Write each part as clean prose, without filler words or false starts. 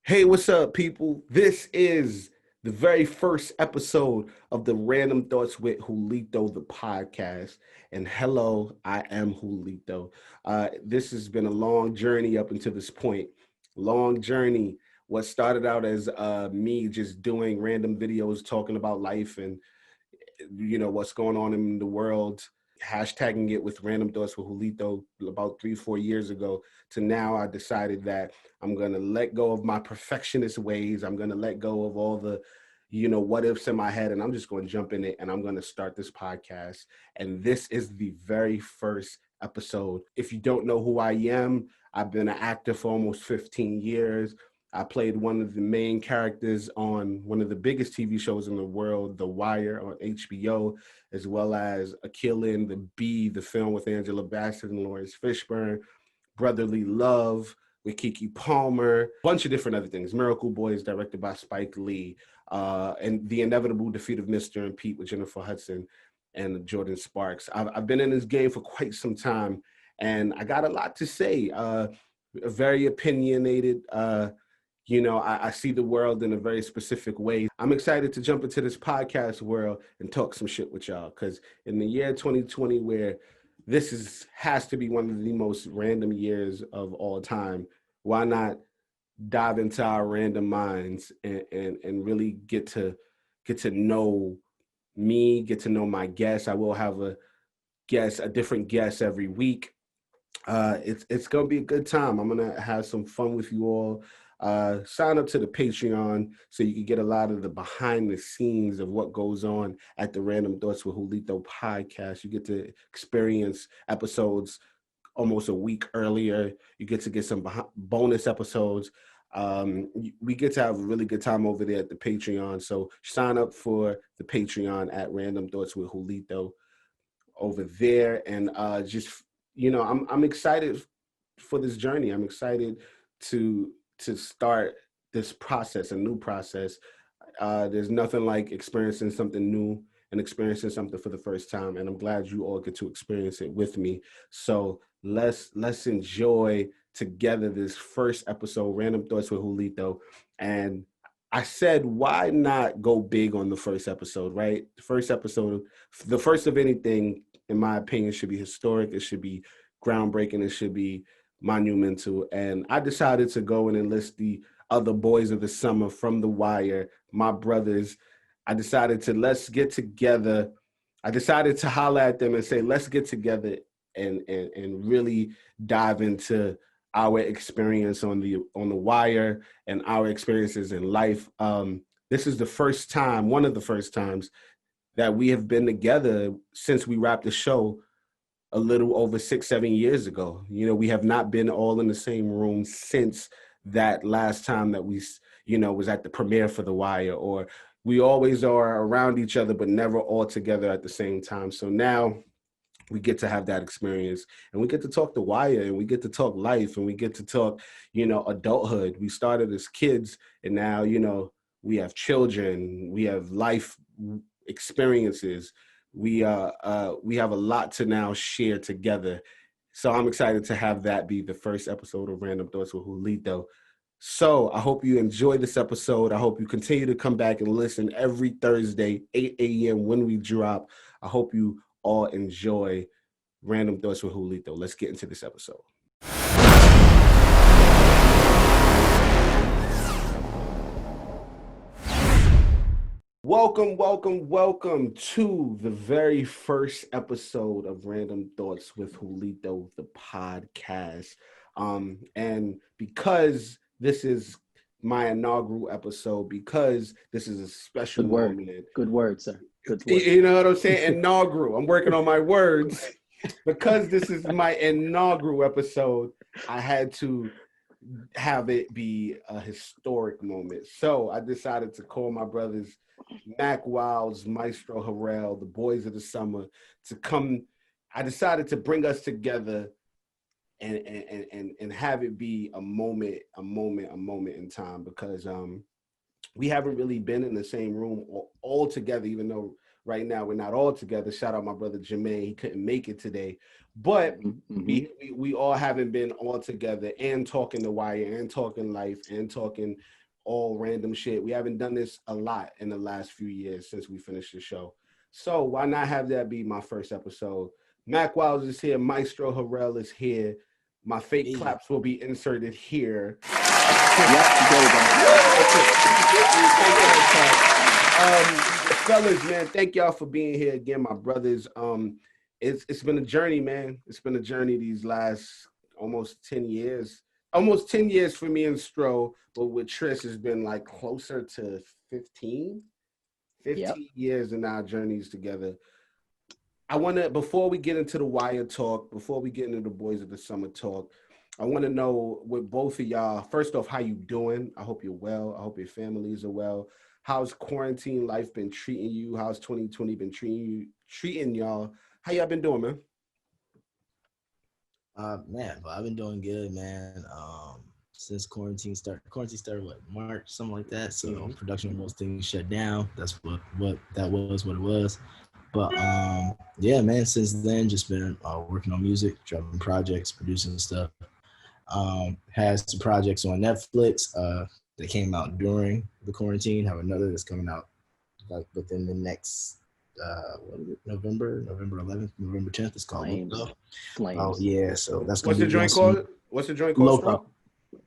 Hey, what's up, people? This is the very first episode of the Random Thoughts with Julito, the podcast. And hello, I am Julito. This has been a long journey up until this point. Long journey. What started out as me just doing random videos talking about life and what's going on in the world, hashtagging it with Random Thoughts with Julito about 3 4 years ago, to now I decided that I'm gonna let go of my perfectionist ways. I'm gonna let go of all the what ifs in my head, and I'm just going to jump in it, and I'm going to start this podcast. And this is the very first episode. If you don't know who I am, I've been an actor for almost 15 years. I played one of the main characters on one of the biggest TV shows in the world, The Wire on HBO, as well as A Killin', The Bee, the film with Angela Bassett and Lawrence Fishburne, Brotherly Love with Kiki Palmer, a bunch of different other things. Miracle Boys, directed by Spike Lee, and The Inevitable Defeat of Mr. and Pete with Jennifer Hudson and Jordan Sparks. I've been in this game for quite some time, and I got a lot to say. Very opinionated. I see the world in a very specific way. I'm excited to jump into this podcast world and talk some shit with y'all, because in the year 2020, where has to be one of the most random years of all time, why not dive into our random minds and really get to know me, get to know my guests. I will have a different guest every week. It's gonna be a good time. I'm gonna have some fun with you all. Sign up to the Patreon so you can get a lot of the behind the scenes of what goes on at the Random Thoughts with Julito podcast. You get to experience episodes almost a week earlier. You get to get some bonus episodes. We get to have a really good time over there at the Patreon. So sign up for the Patreon at Random Thoughts with Julito over there, and I'm excited for this journey. I'm excited to start this process, a new process. There's nothing like experiencing something new and experiencing something for the first time, and I'm glad you all get to experience it with me. So let's enjoy together this first episode, Random Thoughts with Julito. And I said, why not go big on the first episode, right? The first episode, the first of anything, in my opinion, should be historic. It should be groundbreaking. It should be monumental. And I decided to go and enlist the other boys of the summer from The Wire, my brothers. I decided to let's get together. I decided to holler at them and say, let's get together and really dive into our experience on the Wire and our experiences in life. This is the first time, one of the first times that we have been together since we wrapped the show a little over 6 7 years ago. We have not been all in the same room since that last time that we was at the premiere for The Wire, or we always are around each other but never all together at the same time. So now we get to have that experience, and we get to talk The Wire, and we get to talk life, and we get to talk adulthood. We started as kids, and now we have children, we have life experiences. We have a lot to now share together. So I'm excited to have that be the first episode of Random Thoughts with Julito. So I hope you enjoy this episode. I hope you continue to come back and listen every Thursday, 8 a.m. when we drop. I hope you all enjoy Random Thoughts with Julito. Let's get into this episode. Welcome to the very first episode of Random Thoughts with Julito, the podcast. And because this is my inaugural episode, because this is a special moment. Good word, sir. Good word. You know what I'm saying? Inaugural. I'm working on my words. Because this is my inaugural episode, I had to have it be a historic moment. So I decided to call my brothers Mack Wilds Maestro, the boys of the summer, to come. I decided to bring us together and have it be a moment in time, because we haven't really been in the same room all together, even though right now we're not all together. Shout out my brother Jermaine. He couldn't make it today, but we all haven't been all together and talking the wire and talking life and talking all random shit. We haven't done this a lot in the last few years since we finished the show. So why not have that be my first episode? Mack Wilds is here. Maestro Harrell is here. My fake claps will be inserted here. Fellas, man, thank y'all for being here again, my brothers. It's been a journey, man. It's been a journey these last almost 10 years. Almost 10 years for me and Stro, but with Trish has been like closer to 15 years in our journeys together. I want to, before we get into the wire talk, before we get into the boys of the summer talk, I want to know with both of y'all, first off, how you doing? I hope you're well. I hope your families are well. How's quarantine life been treating you? How's 2020 been treating y'all? How y'all been doing, man? Man, well, I've been doing good, man. Since quarantine started what, March, something like that. So production of most things shut down. That's what it was. But yeah, man, since then just been working on music, dropping projects, producing stuff. Has some projects on Netflix that came out during the quarantine. Have another that's coming out like within the next November 11th, November 10th. It's called Loco. Oh yeah, so that's what's the joint called? What's the joint called? Loco.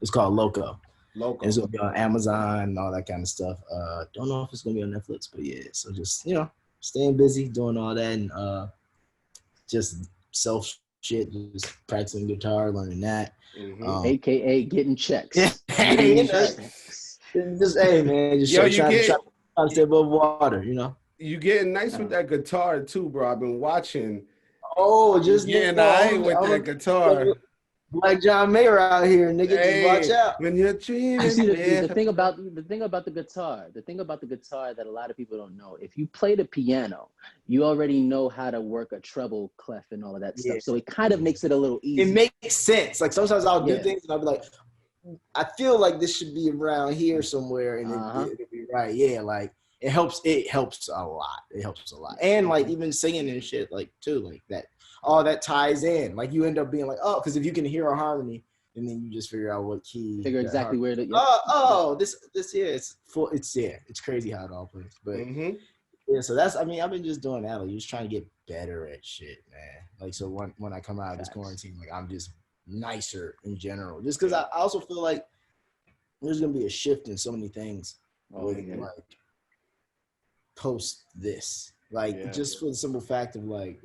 It's called Loco. Loco. And it's gonna be on Amazon and all that kind of stuff. Don't know if it's gonna be on Netflix, but yeah. So just staying busy, doing all that, and just self shit, just practicing guitar, learning that. AKA getting checks. Just hey man, just trying to stay above water, You getting nice with that guitar too, bro. I've been watching. Oh, just getting with that guitar. Like John Mayer out here, nigga. Just watch out. When you're dreaming, the thing about the guitar that a lot of people don't know, if you play the piano, you already know how to work a treble clef and all of that stuff. So it kind of makes it a little easy. It makes sense. Like sometimes I'll do things and I'll be like, I feel like this should be around here somewhere, and it'll be right. Yeah, like it helps a lot. It helps a lot. And like even singing and shit, like too, like that. All that ties in. Like you end up being like, oh, because if you can hear a harmony, and then you just figure out what key. Figure exactly where to. This here is full. It's crazy how it all plays. But yeah, so that's. I mean, I've been just doing that. Like, just trying to get better at shit, man. Like, so when I come out of this quarantine, like I'm just nicer in general. Just because I also feel like there's gonna be a shift in so many things. Like post this, like just for the simple fact of like.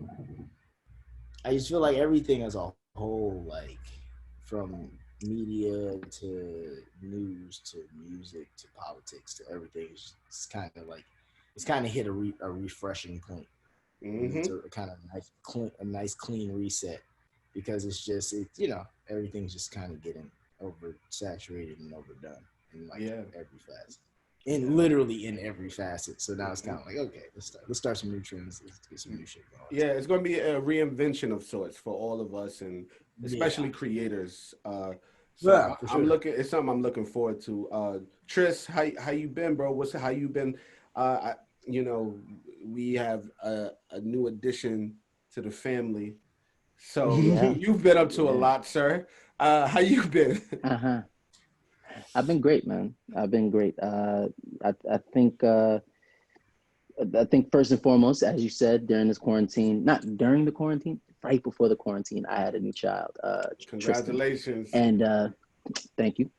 I just feel like everything as a whole, like from media to news to music to politics to everything, it's kind of hit a refreshing point. It's a kind of nice clean reset because it's everything's just kind of getting oversaturated and overdone in every facet. And literally in every facet. So now it's kind of like, okay, let's start some new trends. Let's get some new shit going. Yeah, it's going to be a reinvention of sorts for all of us, and especially creators. I'm looking. It's something I'm looking forward to. Tris, how you been, bro? How you been? We have a new addition to the family, so you've been up to a lot, sir. How you been? I've been great, man. I've been great. I think first and foremost, as you said, during this quarantine, not during the quarantine, right before the quarantine, I had a new child. Congratulations. Tristan. And thank you.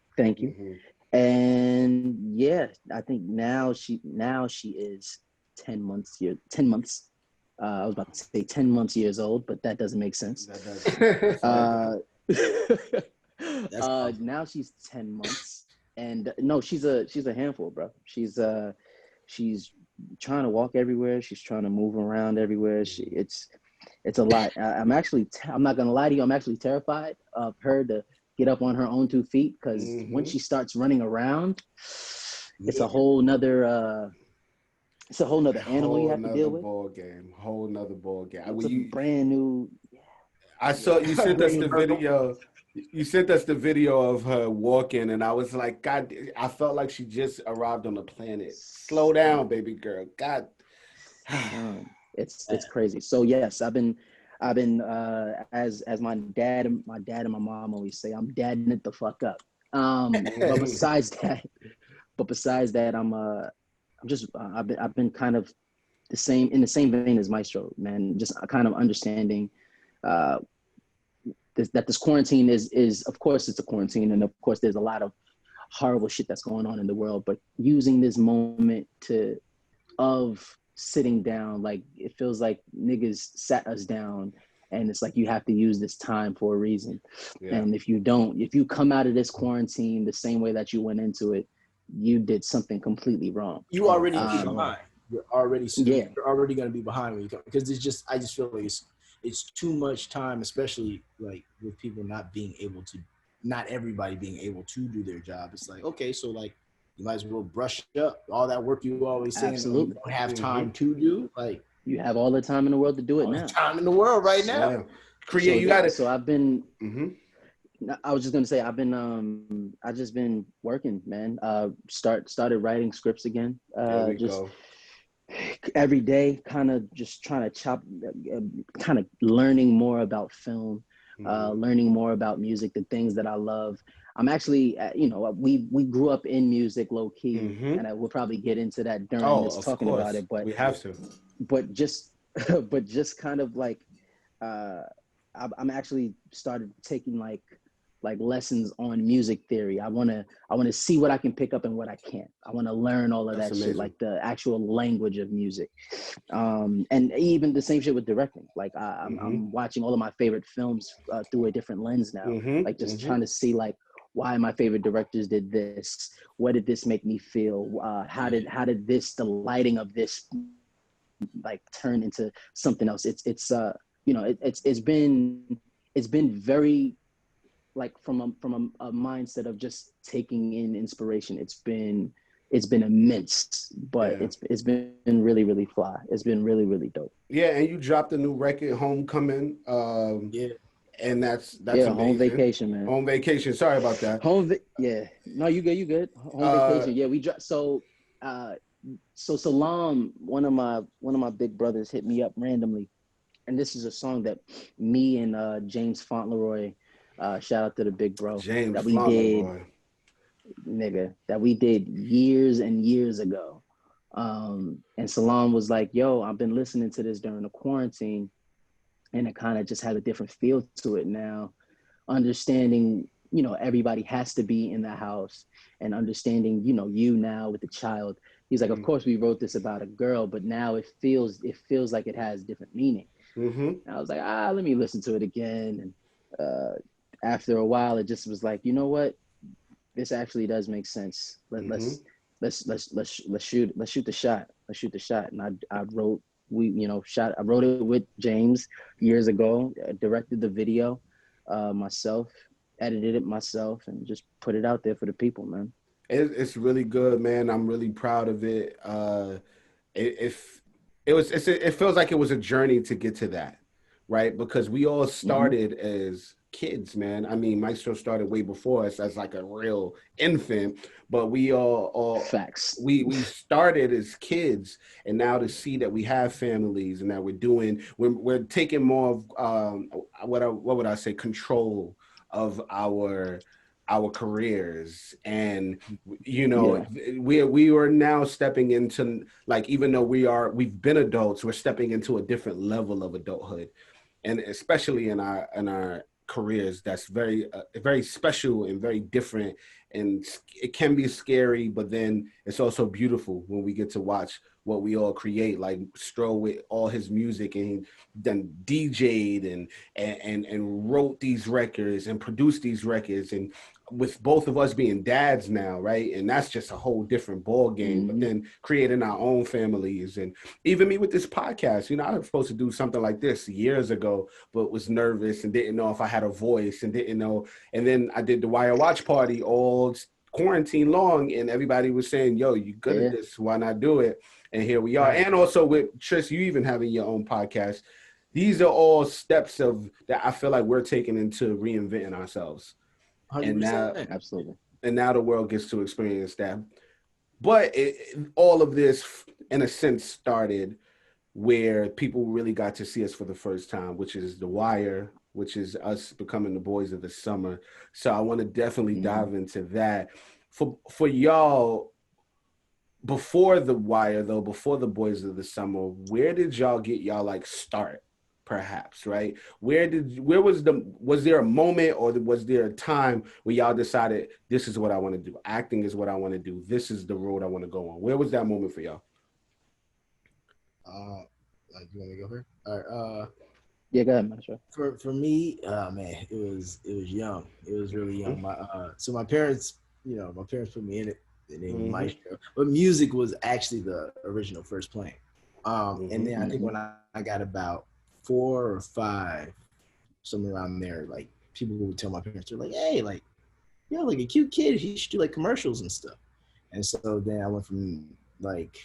And yeah, I think now she is 10 months. I was about to say 10 months years old, but that doesn't make sense. That doesn't. Now she's 10 months, and no, she's a handful, bro. She's trying to walk everywhere. She's trying to move around everywhere. It's a lot. I'm not gonna lie to you. I'm actually terrified of her to get up on her own 2 feet, because when she starts running around, it's a whole nother animal you have to deal with. Whole nother ball game. It's a brand new. I saw you sent us the video. You sent us the video of her walking, and I was like, God, I felt like she just arrived on the planet. Slow down, baby girl. God. It's crazy. So yes, I've been as my dad and my mom always say, I'm dadding it the fuck up. But besides that, I'm just I've been kind of in the same vein as Maestro, man. Just kind of understanding uh, that this quarantine is of course it's a quarantine, and of course there's a lot of horrible shit that's going on in the world. But using this moment of sitting down, like it feels like niggas sat us down, and it's like you have to use this time for a reason. Yeah. And if you come out of this quarantine the same way that you went into it, you did something completely wrong. You already behind. You're already you're already going to be behind when you come, because I just feel like it's too much time, especially like with people not everybody being able to do their job. It's like, okay, so like you might as well brush up all that work you always saying you don't have time to do. Like, you have all the time in the world to do it now. Time in the world right now. Yeah. Create. You got it. So I've been. I was just gonna say I've just been working, man. Started writing scripts again. Go. Every day, kind of just trying to kind of learning more about film, learning more about music, the things that I love. I'm actually, we grew up in music low key, and I will probably get into that during this talking about it. But we have to. But just kind of like, I'm actually started taking like lessons on music theory. I want to see what I can pick up and what I can't. I want to learn all of that shit, like the actual language of music. And even the same shit with directing. Like I'm watching all of my favorite films through a different lens now. Like just trying to see like why my favorite directors did this. What did this make me feel? How did this, the lighting of this like turn into something else? It's been very, like from a mindset of just taking in inspiration. It's been immense, but it's been really, really fly. It's been really, really dope. Yeah, and you dropped a new record, Homecoming. And that's amazing. Home Vacation, man. Home Vacation. Sorry about that. No, you good. Home Vacation. Yeah, we dropped. So Salam, one of my big brothers, hit me up randomly, and this is a song that me and James Fauntleroy. Shout out to the big bro James that we did years and years ago. And Salam was like, yo, I've been listening to this during the quarantine, and it kind of just had a different feel to it now. Understanding, everybody has to be in the house, and understanding, you now with the child. He's like, of course we wrote this about a girl, but now it feels like it has different meaning. And I was like, let me listen to it again. And after a while, it just was like, you know what, this actually does make sense. Let's shoot the shot. And I wrote it with James years ago. I directed the video myself, edited it myself, and just put it out there for the people, man. It's really good, man. I'm really proud of it. It feels like it was a journey to get to that, right? Because we all started as kids, man. I mean, Maestro started way before us as like a real infant, but we all facts. We started as kids, and now to see that we have families and that we're taking more of what would I say, control of our careers. And we are now stepping into, like, even though we've been adults, we're stepping into a different level of adulthood, and especially in our careers, that's very very special and very different, and it can be scary, but then it's also beautiful when we get to watch what we all create. Like Stro with all his music, and he then DJ'd and wrote these records and produced these records, and with both of us being dads now, right? And that's just a whole different ball game. But then creating our own families, and even me with this podcast, I was supposed to do something like this years ago, but was nervous and didn't know if I had a voice and didn't know. And then I did the Wire Watch Party all quarantine long, and everybody was saying, yo, you good at this, why not do it? And here we are. And also with Tris, you even having your own podcast. These are all steps of that I feel like we're taking into reinventing ourselves. 100%. And now, absolutely. And now the world gets to experience that. But all of this, in a sense, started where people really got to see us for the first time, which is The Wire, which is us becoming the boys of the summer. So I want to definitely dive into that. For y'all, before The Wire though, before the Boys of the Summer, where did y'all get y'all like start? Perhaps, right? Was there a moment or was there a time where y'all decided this is what I want to do? Acting is what I want to do. This is the road I want to go on. Where was that moment for y'all? Like, you want me to go here? All right. Yeah, go ahead, Maestro. For me, man, it was young. It was really young. My parents, my parents put me in it. They named me Maestro, but music was actually the original first playing. And then I think when I got about 4 or 5, somewhere around there, like people would tell my parents, they're like, "Hey, like, you're like a cute kid. You should do like commercials and stuff." And so then I went from like,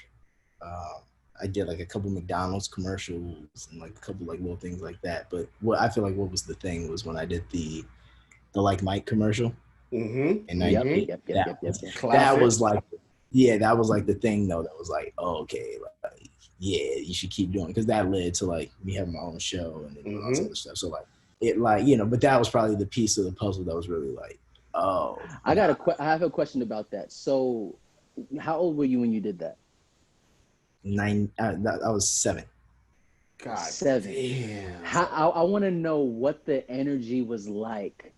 I did like a couple McDonald's commercials and like a couple like little things like that. But what I feel like what was the thing was when I did the like Mike commercial. And that was like, that was like the thing though. That was like, oh, okay, like, yeah, you should keep doing it, because that led to like me having my own show and then all this other stuff. So like it, like, but that was probably the piece of the puzzle that was really like, oh. I have a question about that. So, how old were you when you did that? 9. I was 7. God, 7. Damn. I want to know what the energy was like,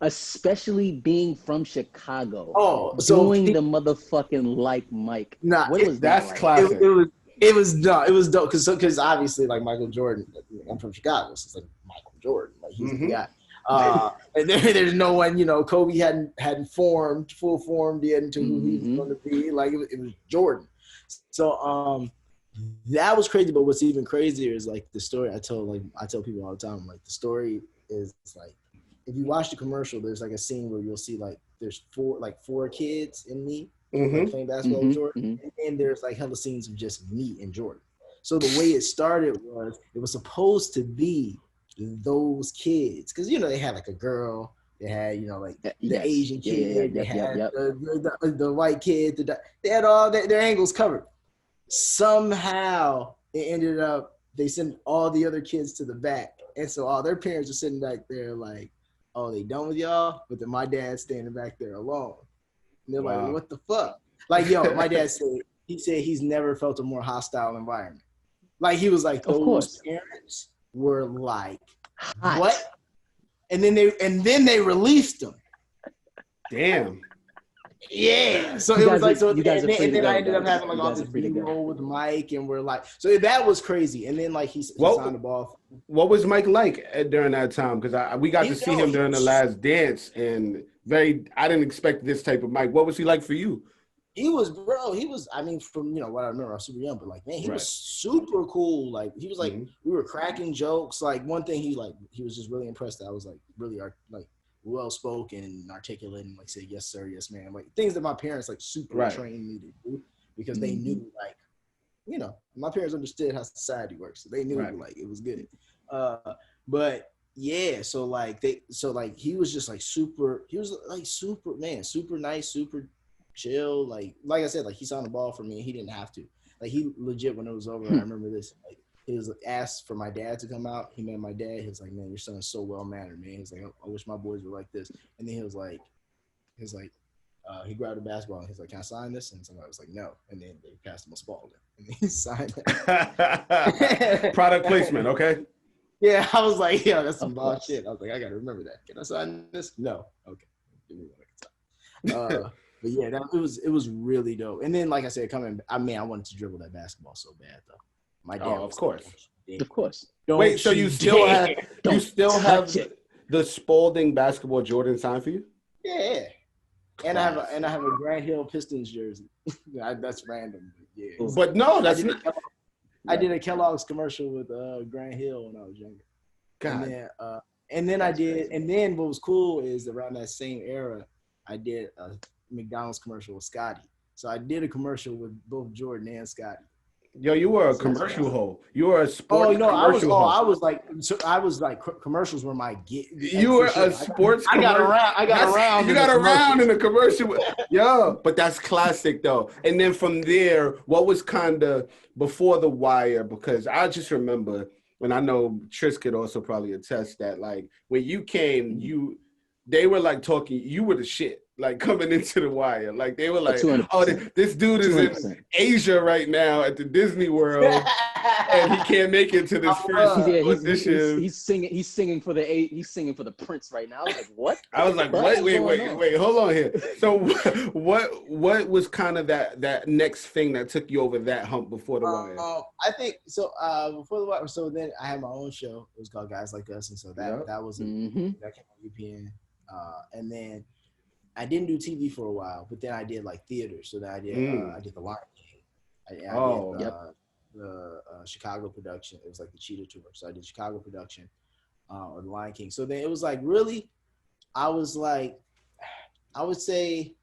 especially being from Chicago. Oh, so doing the motherfucking like Mike. Nah, what was that's that like? classic. It was dope. It was dope because obviously like Michael Jordan. I'm from Chicago, so it's like Michael Jordan. Like he's the guy. And there's no one. Kobe hadn't formed full formed yet into who he's going to be. Like it was Jordan. So that was crazy. But what's even crazier is like the story I tell people all the time. Like the story is like, if you watch the commercial, there's like a scene where you'll see like there's 4 kids and me playing basketball with Jordan, and there's like hella scenes of just me and Jordan. So the way it started was it was supposed to be those kids, because they had like a girl, they had like the Asian kid, they had the white kid, they had all their angles covered. Somehow it ended up they sent all the other kids to the back, and so all their parents are sitting back there like, oh, they done with y'all? But then my dad's standing back there alone. And they're like, what the fuck? Like, my dad said he's never felt a more hostile environment. Like, he was like, those parents were like, hot. What? And then they released them. Damn. Yeah. So it was like, and then I ended up having like all this B-roll with Mike, and we're like, so that was crazy. And then like he signed the ball. What was Mike like during that time? Because we got to see him during The Last Dance, and I didn't expect this type of Mike. What was he like for you? He was, I mean, from what I remember, I was super young, but like, man, he was super cool. Like, he was like, we were cracking jokes. Like, one thing he was just really impressed that I was like really like well spoken and articulate and like say yes sir, yes ma'am, like things that my parents like super trained me to do, because they knew like, my parents understood how society works, so they knew like it was good. But yeah, so like he was just like super nice, super chill. Like I said, like he signed the ball for me and he didn't have to. Like he legit, when it was over, I remember this, like he was asked for my dad to come out. He met my dad. He was like, man, your son's so well mannered, man. He's like, I wish my boys were like this. And then he was like, he grabbed a basketball and he's like, can I sign this? And somebody was like, no. And then they passed him a Spalding and then he signed it. Product placement, okay? Yeah, I was like, yeah, that's some bullshit. I was like, I gotta remember that. Can I sign this? No. Okay. Give me one I can sign. But yeah, it was really dope. And then, like I said, I wanted to dribble that basketball so bad though. My dad, of course. Of course. Wait, so you still have the Spalding basketball Jordan signed for you? Yeah. And I have a Grant Hill Pistons jersey. That's random. Yeah. But no, that's I did a Kellogg's commercial with Grant Hill when I was younger. God. And then what was cool is around that same era, I did a McDonald's commercial with Scotty. So I did a commercial with both Jordan and Scotty. Yo, you were a So it's commercial wild. hoe. You were a Oh, sports you know, commercial hoe. I was like commercials were my get. You For were sure. a sports I got commercial. around. I got around. You In the got around in commercials. the commercial. Yeah, but that's classic though. And then from there, what was kind of before The Wire? Because I just remember, and I know Tris could also probably attest that, like when you came, they were like talking. You were the shit. Like coming into The Wire, like they were like, 200%. "Oh, this dude is in 200%. Asia right now at the Disney World, and he can't make it to this first Yeah, audition." he's singing for the Prince right now. I was like, what? I was like, What? wait, hold on here. So what was kind of that next thing that took you over that hump before The Wire? I think so. Before The Wire, so then I had my own show. It was called Guys Like Us, and so that was that came on UPN. And then I didn't do TV for a while, but then I did like theater. So then I did The Lion King. I did the Chicago production. It was like the Cheetah Tour. So I did Chicago production or The Lion King. So then it was like really, I was like, I would say,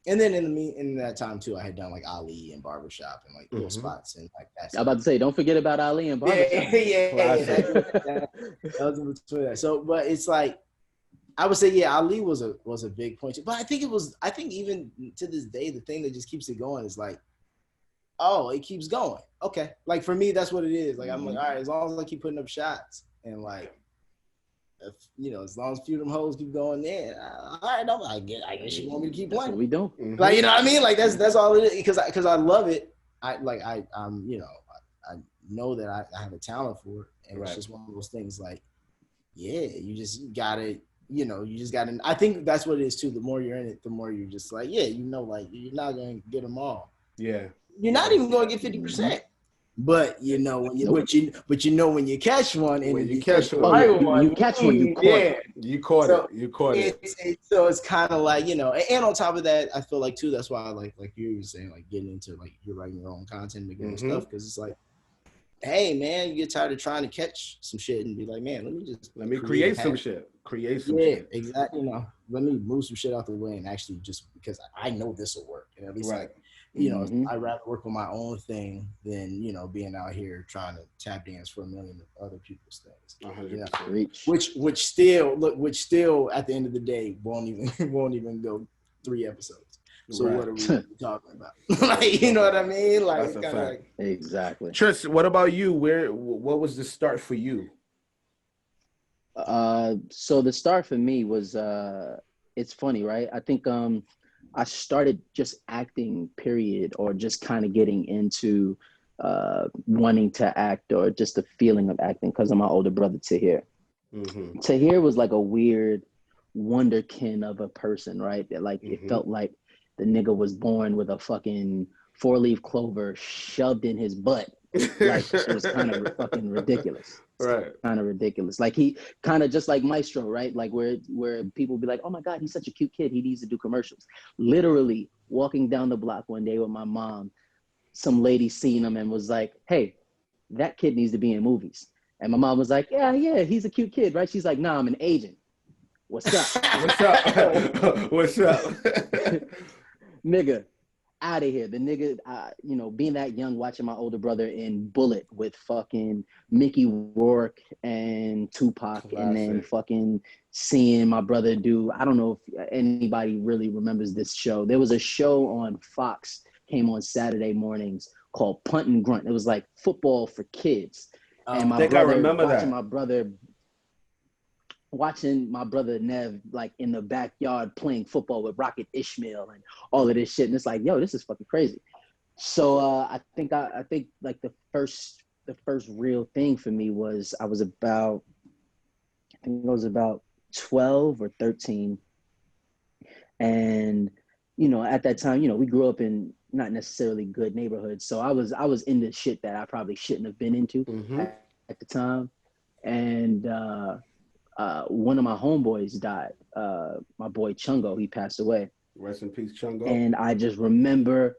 and then in that time too, I had done like Ali and Barbershop and like little spots and like that. I'm about to say, don't forget about Ali and Barbershop. That was in between that. So, but it's like, I would say, Ali was a big point. But I think even to this day, the thing that just keeps it going is like, oh, it keeps going. Okay. Like for me, that's what it is. Like, I'm like, all right, as long as I keep putting up shots and like, if, as long as a few of them hoes keep going there, all right, I guess you want me to keep playing. That's what we do. Like, you know what I mean? Like that's all it is. Because I love it. I know that I have a talent for it. And it's just one of those things like, yeah, you just gotta, I think that's what it is too. The more you're in it, the more you're just like, like you're not going to get them all. Yeah. You're not even going to get 50%. But when you catch one and you catch one, you caught it. You caught it. So it's kind of like, and on top of that, I feel like too, that's why I like you were saying, like getting into like you're writing your own content, making your own stuff, because it's like, hey man, you get tired of trying to catch some shit and be like, man, let me create some shit. Shit. Exactly. Let me move some shit out the way and actually just because I know this will work. And at least like, I'd rather work on my own thing than, being out here trying to tap dance for a million of other people's things. Which still at the end of the day won't even go 3 episodes. So what are we talking about? Like, you know what I mean? Like, that's a fact. Like, exactly. Tris, what about you? What was the start for you? So the start for me was it's funny, right? I think I started just acting, period, or just kind of getting into wanting to act or just the feeling of acting because of my older brother Tahir. Tahir was like a weird wonderkin of a person, right? That like it felt like the nigga was born with a fucking 4-leaf clover shoved in his butt. Like it was kind of fucking ridiculous. Right. Kind of ridiculous. Like he kind of just like Maestro, right? Like where people be like, oh my God, he's such a cute kid. He needs to do commercials. Literally walking down the block one day with my mom, some lady seen him and was like, hey, that kid needs to be in movies. And my mom was like, yeah, he's a cute kid, right? She's like, nah, I'm an agent. What's up? What's up? Nigga, out of here. The nigga, being that young, watching my older brother in Bullet with fucking Mickey Rourke and Tupac, and then fucking seeing my brother do, I don't know if anybody really remembers this show. There was a show on Fox, came on Saturday mornings called Punt and Grunt. It was like football for kids. And I remember watching my brother Nev like in the backyard playing football with Rocket Ishmael and all of this shit, and it's like, yo, this is fucking crazy. So I think like the first real thing for me was I was about 12 or 13, and at that time, we grew up in not necessarily good neighborhoods, so I was into shit that I probably shouldn't have been into at the time, and one of my homeboys died. My boy Chungo, he passed away. Rest in peace, Chungo. And I just remember,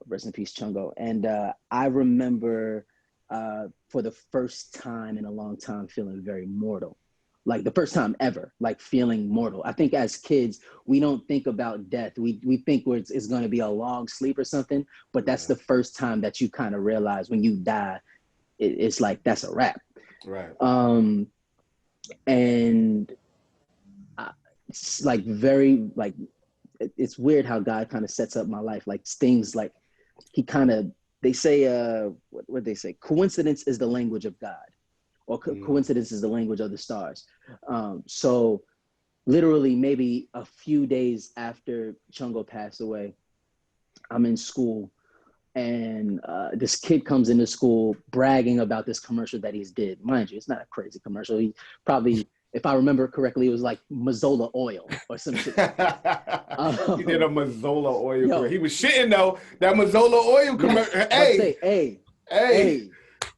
rest in peace, Chungo. And I remember for the first time in a long time feeling very mortal. like the first time ever, like feeling mortal. I think as kids, we don't think about death. We think it's going to be a long sleep or something, but that's the first time that you kind of realize when you die, it's like, that's a wrap. Right. And it's like very, like, it's weird how God kind of sets up my life. Like things like he kind of, they say, what they say? Coincidence is the language of God, or coincidence is the language of the stars. So literally maybe a few days after Chungo passed away, I'm in school, and this kid comes into school bragging about this commercial that he's did. Mind you, it's not a crazy commercial. He probably, if I remember correctly, it was like Mazola oil or some shit. He did a Mazola oil commercial. He was shitting though. That Mazola oil commercial. Hey,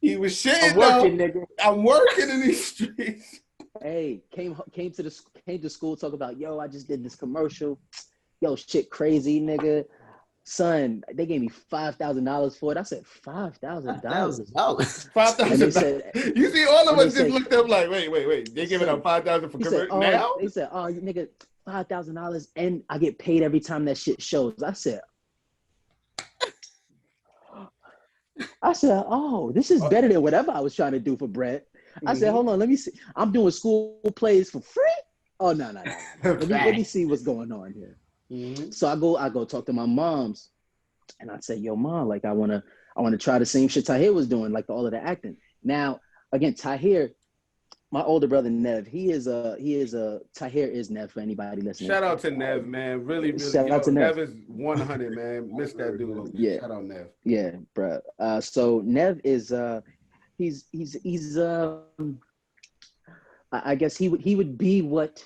he was shitting. I'm working, nigga. I'm working in these streets. Hey, came to school, talk about, yo, I just did this commercial. Yo, shit crazy, nigga. Son, they gave me $5,000 for it. I said, $5,000. $5,000. You see, all of us just looked up like, wait. They giving up $5,000 for commercial now? They said, oh, nigga, $5,000, and I get paid every time that shit shows. I said, oh, this is better than whatever I was trying to do for bread. I said, hold on, let me see. I'm doing school plays for free? Oh, no. Let me see what's going on here. So I go talk to my moms, and I say, yo, mom, like I wanna try the same shit Tahir was doing, like all of the acting. Now, again, Tahir, my older brother Nev, Tahir is Nev for anybody listening. Shout out to Nev, man. Really. Shout out to Nev. Nev is 100, man. Miss that dude. Yeah. Shout out Nev. Yeah, bro. So Nev is he's I guess he would be what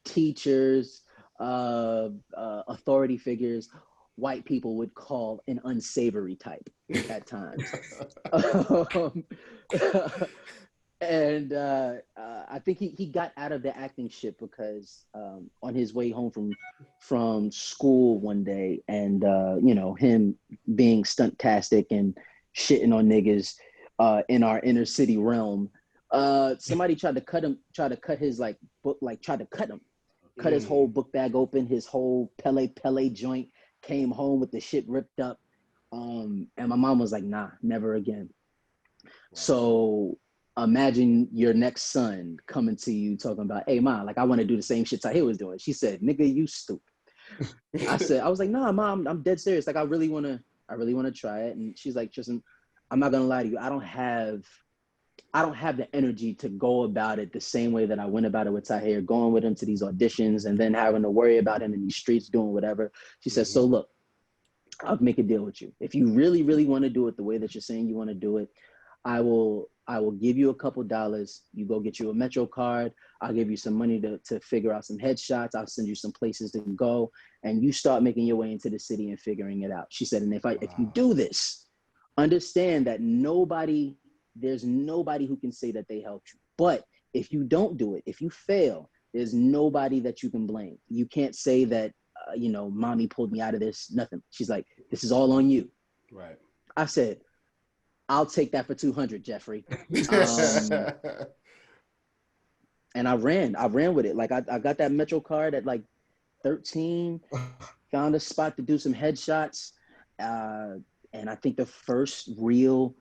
teachers, authority figures, white people would call an unsavory type at times. And I think he got out of the acting shit because on his way home from school one day, and him being stunt-tastic and shitting on niggas in our inner city realm, somebody tried to cut his like book, like tried to cut him. Cut his whole book bag open, his whole Pele joint, came home with the shit ripped up. And my mom was like, nah, never again. Wow. So imagine your next son coming to you talking about, hey, mom, like I want to do the same shit Tahir was doing. She said, nigga, you stupid. I was like, nah, mom, I'm dead serious. Like I really want to try it. And she's like, Tristan, I'm not going to lie to you. I don't have the energy to go about it the same way that I went about it with Tahir, going with him to these auditions and then having to worry about him in these streets doing whatever. She says, so look, I'll make a deal with you. If you really, really want to do it the way that you're saying you want to do it, I will give you a couple dollars. You go get you a Metro card. I'll give you some money to figure out some headshots. I'll send you some places to go, and you start making your way into the city and figuring it out. She said, and if you do this, understand that there's nobody who can say that they helped you. But if you don't do it, if you fail, there's nobody that you can blame. You can't say that, mommy pulled me out of this, nothing. She's like, this is all on you. Right. I said, I'll take that for 200, Jeffrey. And I ran with it. Like I got that Metro card at like 13, found a spot to do some headshots. And I think the first real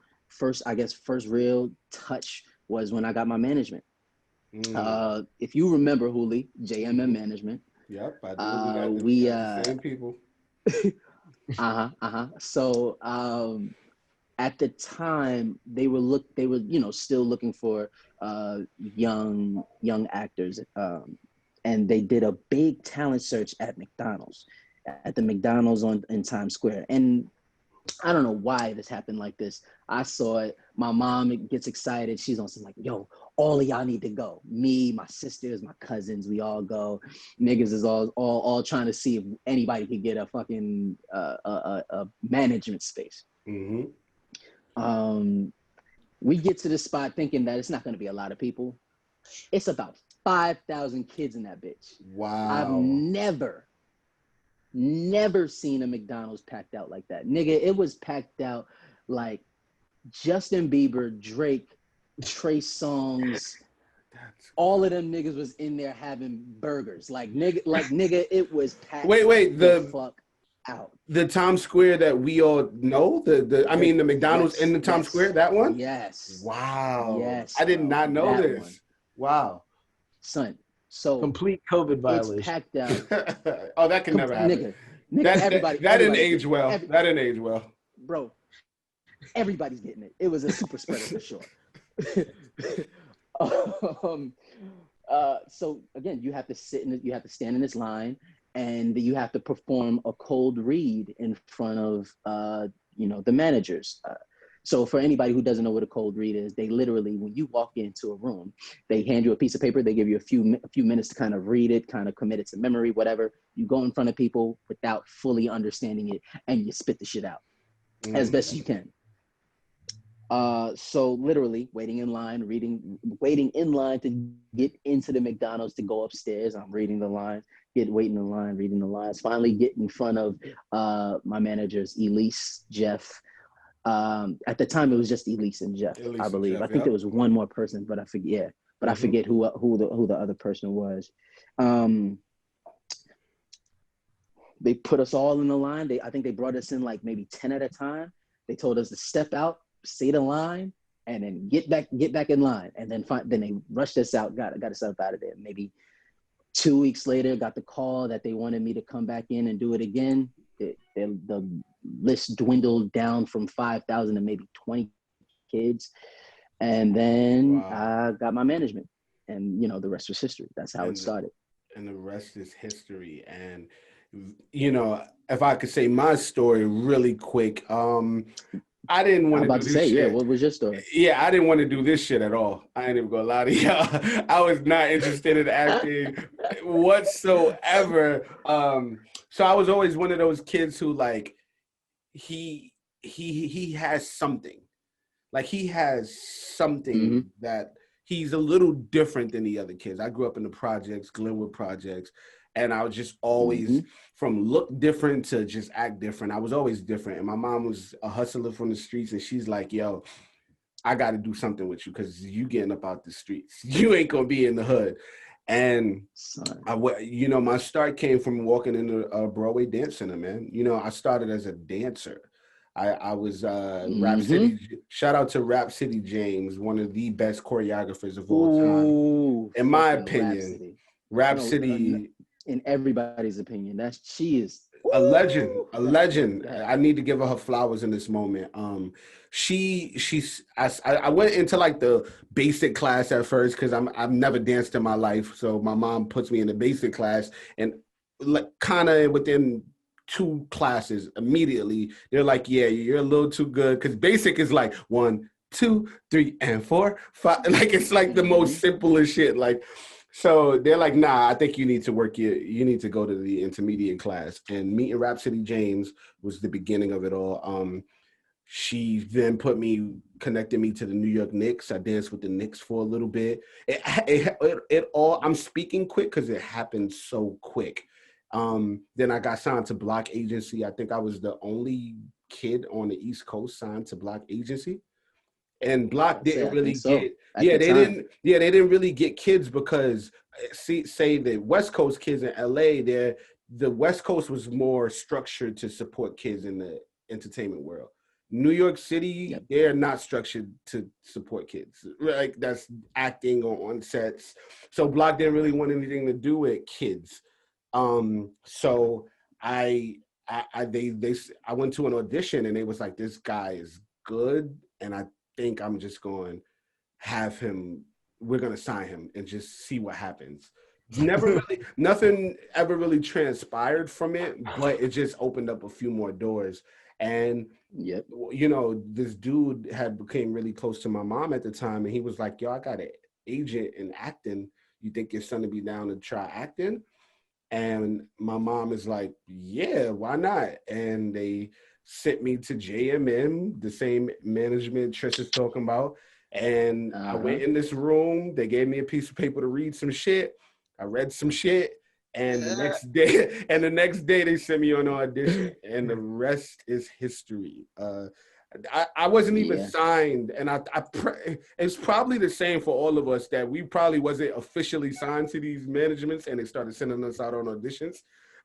touch was when I got my management. If you remember, Juli, JMM Management. Yep, I do. We got the same people. So at the time, they were still looking for young actors, and they did a big talent search at the McDonald's in Times Square. And I don't know why this happened like this. I saw it. My mom gets excited. She's on some like, yo, all of y'all need to go. Me, my sisters, my cousins, we all go. Niggas is all trying to see if anybody could get a fucking a management space. Mm-hmm. We get to the spot thinking that it's not going to be a lot of people. It's about 5,000 kids in that bitch. Wow. I've never seen a McDonald's packed out like that. Nigga, it was packed out like Justin Bieber, Drake, Trey Songz, All of them niggas was in there having burgers. Like nigga, it was packed. Wait, the fuck out. The Times Square that we all know, the McDonald's in the Times Square, that one? Yes. Wow. Yes. I did not know this. One. Wow. Son. So complete COVID violation. It's packed out. Oh, that can never happen. Nigga, that didn't age well. That didn't age well. Bro, everybody's getting it. It was a super spreader for sure. So again, you have to you have to stand in this line, and you have to perform a cold read in front of the managers. So for anybody who doesn't know what a cold read is, they literally, when you walk into a room, they hand you a piece of paper, they give you a few minutes to kind of read it, kind of commit it to memory, whatever. You go in front of people without fully understanding it, and you spit the shit out as best you can. So literally waiting in line to get into the McDonald's to go upstairs. I'm reading the lines, waiting in line, reading the lines, finally get in front of my managers, Elise, Jeff. At the time it was just Elise and Jeff, I believe. Jeff, I think there was one more person, but I forget. But I forget who the other person was. They put us all in the line. I think they brought us in like maybe 10 at a time. They told us to step out, say the line, and then get back in line. And then they rushed us out, got us up out of there. Maybe 2 weeks later, got the call that they wanted me to come back in and do it again. The list dwindled down from 5,000 to maybe 20 kids. And then I got my management, and the rest was history. That's how it started. And the rest is history. And if I could say my story really quick, I didn't want to do this shit. What was your story? Yeah, I didn't want to do this shit at all. I ain't even gonna lie to y'all. I was not interested in acting whatsoever. So I was always one of those kids who like he has something. Like he has something that he's a little different than the other kids. I grew up in the projects, Glenwood projects, and I was just always from look different to just act different. I was always different. And my mom was a hustler from the streets, and she's like, yo, I got to do something with you because you getting up out the streets. You ain't going to be in the hood. And my start came from walking into a Broadway dance center, man. I started as a dancer. I was Rap City. Shout out to Rap City James, one of the best choreographers of all time. In my opinion, Rap City. In everybody's opinion, she is a legend. I need to give her flowers in this moment. I went into like the basic class at first because I've never danced in my life. So my mom puts me in the basic class, and like kind of within 2 classes immediately, they're like, yeah, you're a little too good. Because basic is like 1, 2, 3, and 4, 5. Like it's like the most simplest shit. Like, so they're like, nah, I think you need to you need to go to the intermediate class. And meeting Rhapsody James was the beginning of it all. She then connected me to the New York Knicks. I danced with the Knicks for a little bit. It all, I'm speaking quick because it happened so quick. Then I got signed to Block Agency. I think I was the only kid on the East Coast signed to Block Agency. And Block didn't really get, they didn't really get kids because say the West Coast kids in LA, the West Coast was more structured to support kids in the entertainment world. New York City, they're not structured to support kids. Like that's acting on sets. So Block didn't really want anything to do with kids. So I went to an audition and they was like, this guy is good, and I think I'm just going to have him, we're going to sign him and just see what happens. Nothing ever really transpired from it, but it just opened up a few more doors. And, this dude became really close to my mom at the time. And he was like, yo, I got an agent in acting. You think your son would be down to try acting? And my mom is like, yeah, why not? And they sent me to JMM, the same management Trish is talking about. And I went in this room. They gave me a piece of paper to read some shit. I read some shit. And the next day they sent me on an audition. And the rest is history. I wasn't even signed, and it's probably the same for all of us that we probably wasn't officially signed to these managements, and they started sending us out on auditions.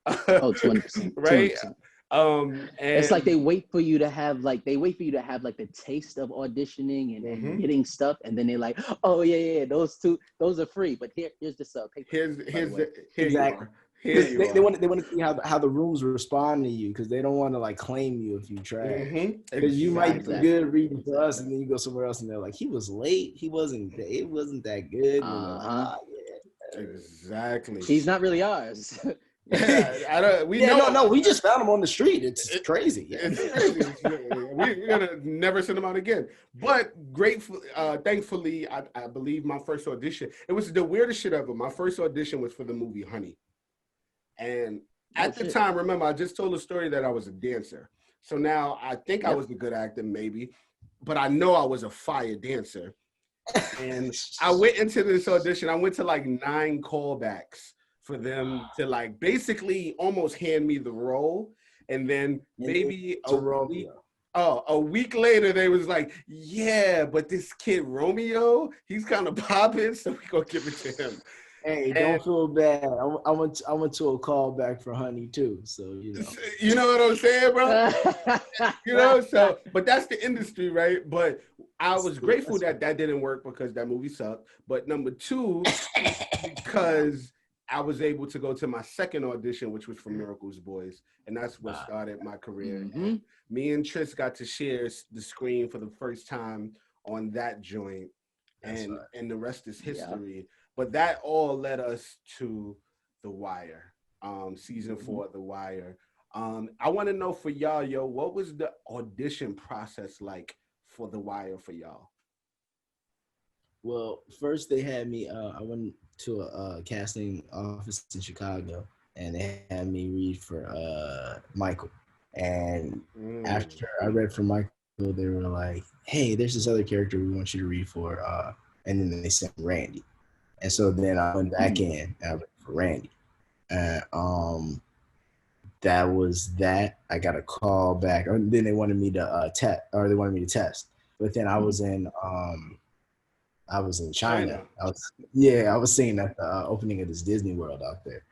20%, right? 200%. And it's like they wait for you to have like the taste of auditioning and getting stuff, and then they're like, oh yeah, those are free, but here's the sub. Here's exactly. They want to see how the rooms respond to you, because they don't want to like claim you if you trash. Because you might be good reading to us, and then you go somewhere else, and they're like, he was late, it wasn't that good. Exactly. He's not really ours. We just found him on the street. It's crazy. It's crazy. We're gonna never send him out again. But thankfully, I believe my first audition, it was the weirdest shit ever. My first audition was for the movie Honey. And at the time, remember, I just told a story that I was a dancer. So now I think I was a good actor, maybe, but I know I was a fire dancer. And I went into this audition. I went to like 9 callbacks for them to like basically almost hand me the role. And then maybe a week later, they was like, yeah, but this kid Romeo, he's kind of popping, so we gonna give it to him. Hey, don't feel bad. I went to a callback for Honey too, so you know what I'm saying, bro. So but that's the industry, right? But I was grateful that didn't work because that movie sucked. But number 2, because I was able to go to my second audition, which was for Miracles Boys, and that's what started my career. And me and Tris got to share the screen for the first time on that joint, and the rest is history. But that all led us to The Wire, season 4 of The Wire. I want to know for y'all, what was the audition process like for The Wire for y'all? Well, first they had me, I went to a casting office in Chicago, and they had me read for Michael. And after I read for Michael, they were like, hey, there's this other character we want you to read for. And then they sent Randy. And so then I went back in and I read for Randy. And that was that. I got a call back. And then they wanted me to test. But then I was in China. I was singing at the opening of this Disney World out there.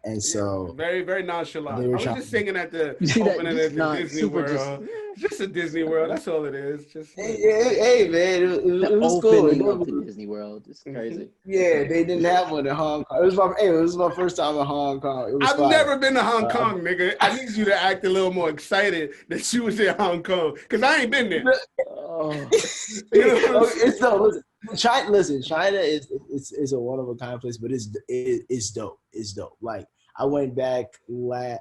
And so very, very nonchalant. I was just singing at the opening of the Disney World. Just a Disney World. That's all it is. Just hey man, it was cool. To Disney World. It's crazy. Yeah, they didn't have one in Hong Kong. It was my first time in Hong Kong. I've never been to Hong Kong, nigga. I need you to act a little more excited that you was in Hong Kong, because I ain't been there. China is a one of a kind place, but it's dope. It's dope. Like I went back was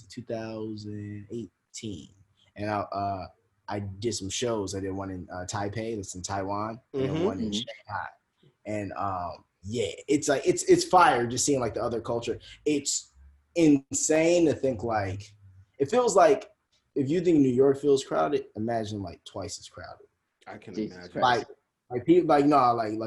it 2018, and I did some shows. I did one in Taipei, that's in Taiwan, and one in Shanghai. And it's like it's fire just seeing like the other culture. It's insane to think like it feels like if you think New York feels crowded, imagine like twice as crowded. I can imagine. Like people like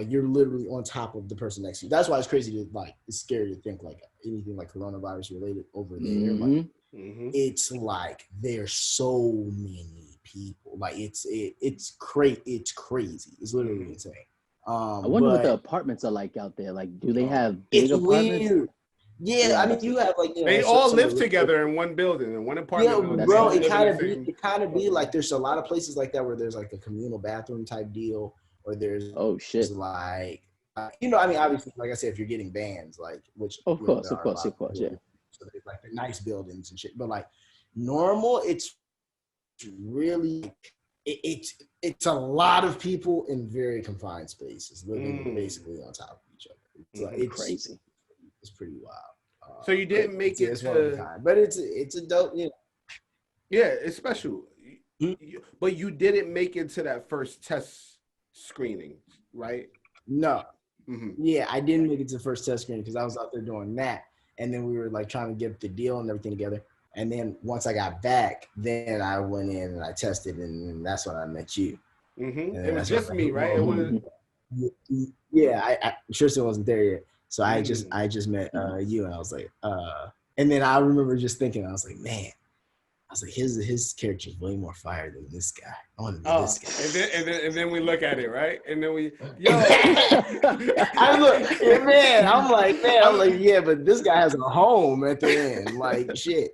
you're literally on top of the person next to you. That's why it's crazy to it's scary to think like anything like coronavirus related over there. Like it's like there's so many people. Like it's crazy. It's literally insane. I wonder what the apartments are like out there. Like, do they have big apartments? Weird. Yeah, I mean, you have like they all live together in one building, in one apartment. Yeah, bro, it kind of be like there's a lot of places like that where there's like a communal bathroom type deal, or there's like I mean, obviously, like I said, if you're getting bands, like which of course, yeah. So there's like the nice buildings and shit, but like normal, it's really it's a lot of people in very confined spaces living basically on top of each other. It's crazy. It's pretty wild. So you didn't make it to, but it's a dope, Yeah, it's special. But you didn't make it to that first test screening, right? No. Yeah, I didn't make it to the first test screening because I was out there doing that, and then we were like trying to get the deal and everything together. And then once I got back, then I went in and I tested, and that's when I met you. It was just me, right? It was. Yeah, Tristan wasn't there yet. So I just met you, and I was like, and then I remember just thinking, I was like, man, was like, his character is way more fire than this guy. I want to be this guy. And then we look at it, right? And then we, yo. I'm like, yeah, but this guy has a home at the end. Like, shit.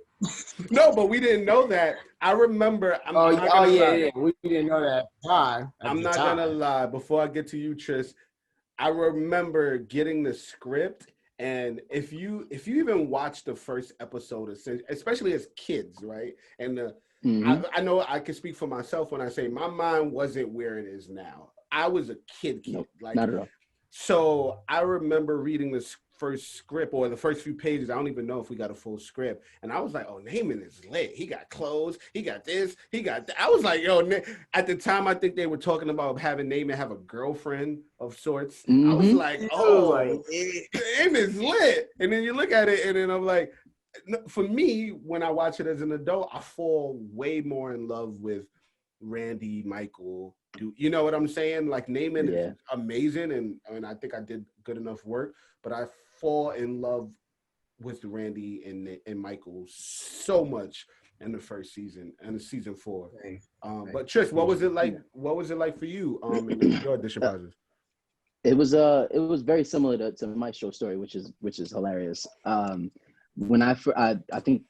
No, but we didn't know that. I remember. Yeah. We didn't know that time. I'm not gonna lie. Before I get to you, Tris, I remember getting the script, and if you even watch the first episode, especially as kids, right? And I know I can speak for myself when I say my mind wasn't where it is now. I was a kid, nope, like not at all. So I remember reading this first script or the first few pages. I don't even know if we got a full script. And I was like, oh, Naaman is lit. He got clothes. He got this. He got that. I was like, yo, at the time, I think they were talking about having Naaman have a girlfriend of sorts. I was like, oh, Naaman's lit. And then you look at it and then I'm like, for me, when I watch it as an adult, I fall way more in love with Randy, Michael. You know what I'm saying? Like Naaman is amazing, and I think I did good enough work, but I fall in love with Randy and Michael so much in the first season and season 4. But Tris, what was it like? What was it like for you in your audition process? It was very similar to Maestro story, which is hilarious. When I think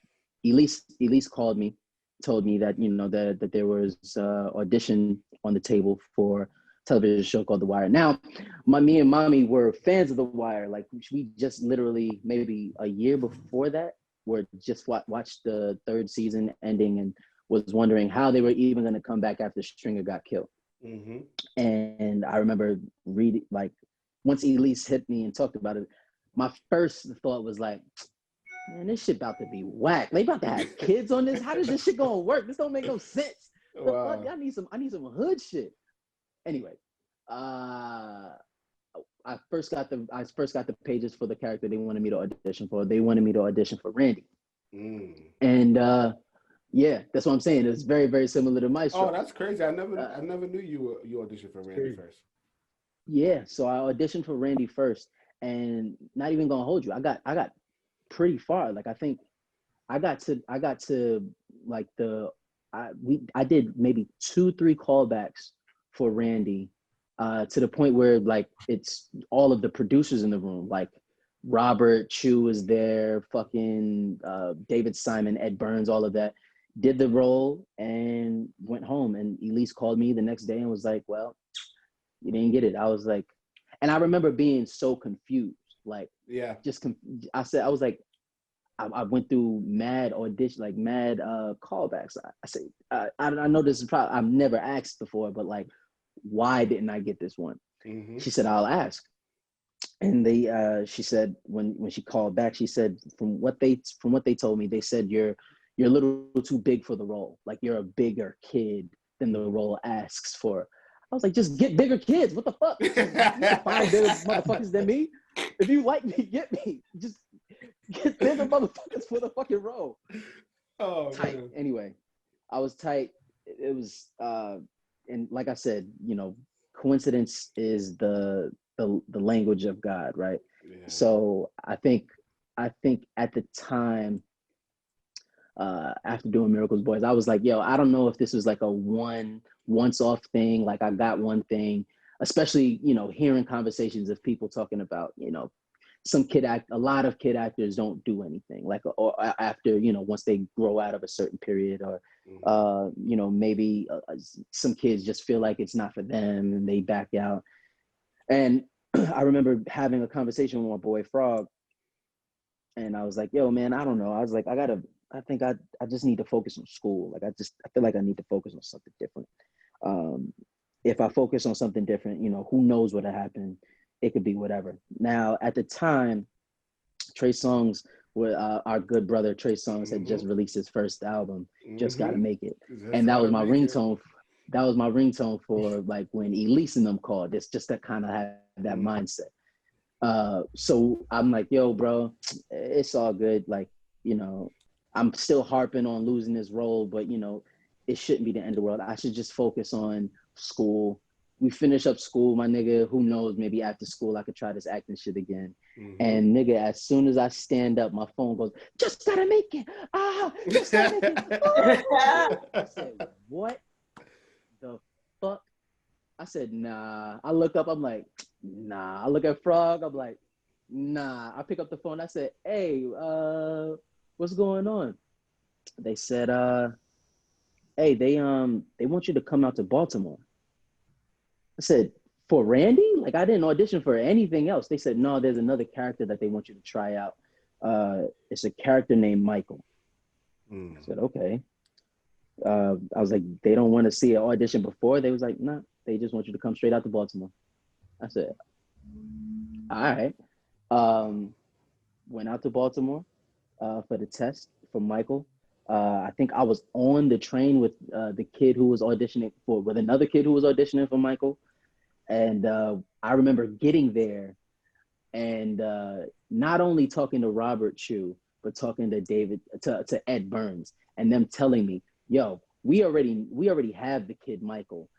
Elise called me, told me that that there was audition on the table for a television show called The Wire. Now, me and mommy were fans of The Wire. Like we just literally maybe a year before that were just watched the 3rd season ending and was wondering how they were even going to come back after Stringer got killed. And I remember reading, like, once Elise hit me and talked about it, my first thought was like, man, this shit about to be whack. They about to have kids on this. How does this shit gonna work? This don't make no sense. Wow. I need some hood shit. Anyway, I first got the pages for the character they wanted me to audition for. They wanted me to audition for Randy. And yeah, that's what I'm saying. It's very, very similar to Maestro. Oh, that's crazy. I never knew you auditioned for Randy first. Yeah, so I auditioned for Randy first, and not even gonna hold you. I got pretty far. Like I think I got to like I did maybe 2-3 callbacks for Randy, to the point where like it's all of the producers in the room, like Robert Chu was there, fucking David Simon, Ed Burns, all of that. Did the role and went home. And Elise called me the next day and was like, well, you didn't get it. I was like, and I remember being so confused. Like, yeah, I was like, I went through mad audition, like mad callbacks. I say, I know this is probably, I've never asked before, but like, why didn't I get this one? She said, I'll ask. And she said, when she called back, she said, from what they told me, they said, you're a little too big for the role. Like you're a bigger kid than the role asks for. I was like, just get bigger kids. What the fuck? You can find bigger motherfuckers than me. If you like me, get me. Just get bigger motherfuckers for the fucking role. Oh, tight. Man. Anyway, I was tight. It was, and like I said, coincidence is the language of God, right? Yeah. So I think at the time, after doing Miracles Boys, I was like, yo, I don't know if this was like a once-off thing. Like I got one thing, especially, hearing conversations of people talking about, a lot of kid actors don't do anything, like, or after, once they grow out of a certain period, or, maybe some kids just feel like it's not for them and they back out. And I remember having a conversation with my boy Frog, and I was like, yo, man, I don't know. I was like, I think I just need to focus on school. Like, I feel like I need to focus on something different. If I focus on something different, who knows what'll happen? It could be whatever. Now, at the time, Trey Songz, our good brother Trey Songz had just released his first album, Just Gotta Make It. And that was my ringtone. That was my ringtone for like when Elise and them called. It's just to kind of have that mindset. So I'm like, yo, bro, it's all good. Like, I'm still harping on losing this role, but it shouldn't be the end of the world. I should just focus on school. We finish up school, my nigga. Who knows? Maybe after school, I could try this acting shit again. And nigga, as soon as I stand up, my phone goes, just gotta make it. Just gotta make it. I said, what the fuck? I said, nah. I look up, I'm like, nah. I look at Frog, I'm like, nah. I pick up the phone, I said, hey, what's going on? They said, hey, they want you to come out to Baltimore. I said, for Randy? Like, I didn't audition for anything else. They said, no, there's another character that they want you to try out. It's a character named Michael. I said, okay. I was like, they don't want to see an audition before? They was like, nah, they just want you to come straight out to Baltimore. I said, all right. Went out to Baltimore for the test for Michael. I think I was on the train with the kid who was auditioning with another kid who was auditioning for Michael. And I remember getting there and not only talking to Robert Chu, but talking to Ed Burns, and them telling me, yo, we already have the kid Michael.